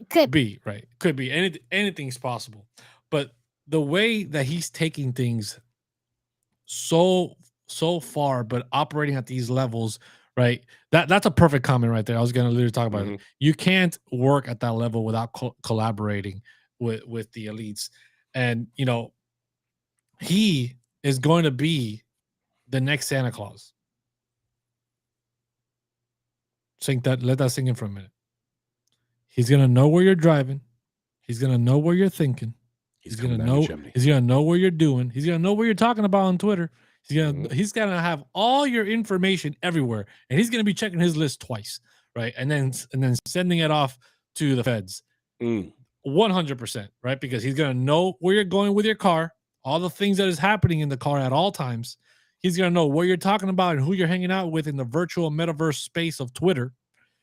Speaker 3: could
Speaker 2: be right. Could be anything's possible. But the way that he's taking things so far, but operating at these levels, right? That's a perfect comment right there. I was going to literally talk about it. You can't work at that level without collaborating with the elites, and he is going to be the next Santa Claus. Let that sink in for a minute. He's gonna know where you're driving. He's gonna know where you're thinking. He's gonna know where you're doing. He's gonna know what you're talking about on Twitter. He's gonna have all your information everywhere, and he's gonna be checking his list twice, right? And then sending it off to the feds. 100%, right? Because he's gonna know where you're going with your car, all the things that is happening in the car at all times. He's gonna know what you're talking about and who you're hanging out with in the virtual metaverse space of Twitter.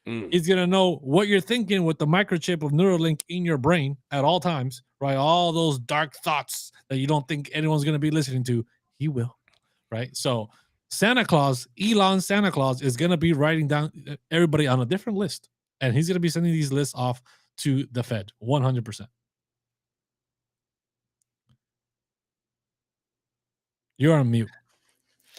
Speaker 2: He's gonna know what you're thinking with the microchip of Neuralink in your brain at all times, right? All those dark thoughts that you don't think anyone's going to be listening to, he will, right? So Santa Claus, Elon Santa Claus, is going to be writing down everybody on a different list, and he's going to be sending these lists off to the Fed 100%. You're on mute.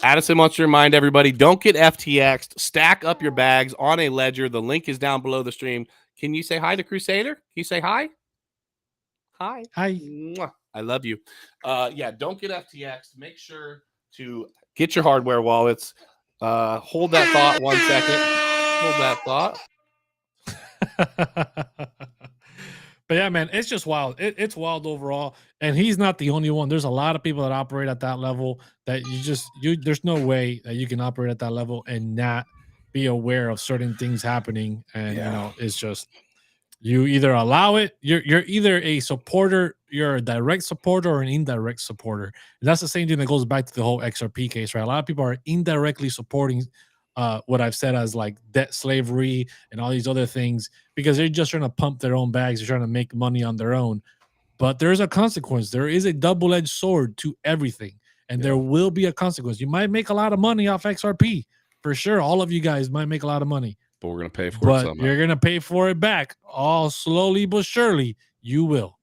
Speaker 1: Addison wants to remind everybody, don't get FTX'd. Stack up your bags on a ledger. The link is down below the stream. Can you say hi to Crusader? Can you say hi? Hi.
Speaker 2: Hi.
Speaker 1: Mwah. I love you. Yeah, don't get FTX'd. Make sure to get your hardware wallets. Hold that thought 1 second. Hold that thought.
Speaker 2: But yeah, man, it's just wild. It's wild overall. And he's not the only one. There's a lot of people that operate at that level that there's no way that you can operate at that level and not be aware of certain things happening. And you know, it's just, you either allow it, you're either a supporter, you're a direct supporter or an indirect supporter. And that's the same thing that goes back to the whole XRP case, right? A lot of people are indirectly supporting what I've said as like debt slavery and all these other things because they're just trying to pump their own bags. They're trying to make money on their own. But there's a consequence. There is a double-edged sword to everything. And there will be a consequence. You might make a lot of money off XRP. For sure. All of you guys might make a lot of money.
Speaker 1: But we're going to pay for it
Speaker 2: But
Speaker 1: somehow.
Speaker 2: you're going to pay for it back. All slowly but surely, you will.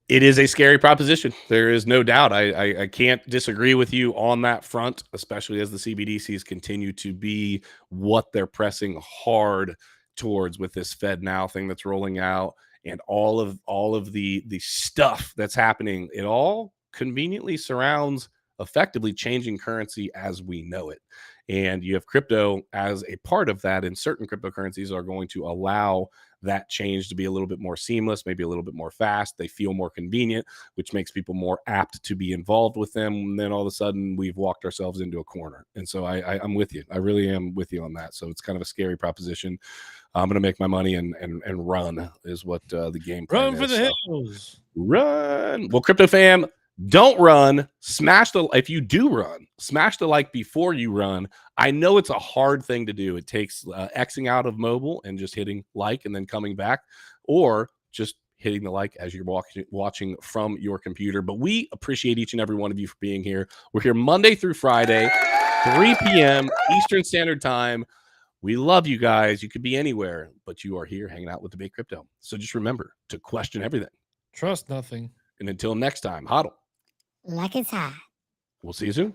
Speaker 1: It is a scary proposition. There is no doubt. I can't disagree with you on that front, especially as the CBDCs continue to be what they're pressing hard towards with this Fed Now thing that's rolling out and all of the stuff that's happening. It all conveniently surrounds effectively changing currency as we know it. And you have crypto as a part of that, and certain cryptocurrencies are going to allow that change to be a little bit more seamless, maybe a little bit more fast. They feel more convenient, which makes people more apt to be involved with them. And then all of a sudden we've walked ourselves into a corner. And so I'm with you. I really am with you on that. So it's kind of a scary proposition. I'm going to make my money and run is what the game plan
Speaker 2: Run for
Speaker 1: is.
Speaker 2: the hills.
Speaker 1: Run. Well, crypto fam, don't run. If you do run, smash the like before you run. I know it's a hard thing to do. It takes Xing out of mobile and just hitting like and then coming back, or just hitting the like as you're watching from your computer. But we appreciate each and every one of you for being here. We're here Monday through Friday, 3 p.m. Eastern Standard Time. We love you guys. You could be anywhere, but you are here hanging out with Debate Crypto. So just remember to question everything.
Speaker 2: Trust nothing.
Speaker 1: And until next time, hodl.
Speaker 3: Like it's hot.
Speaker 1: We'll see you soon.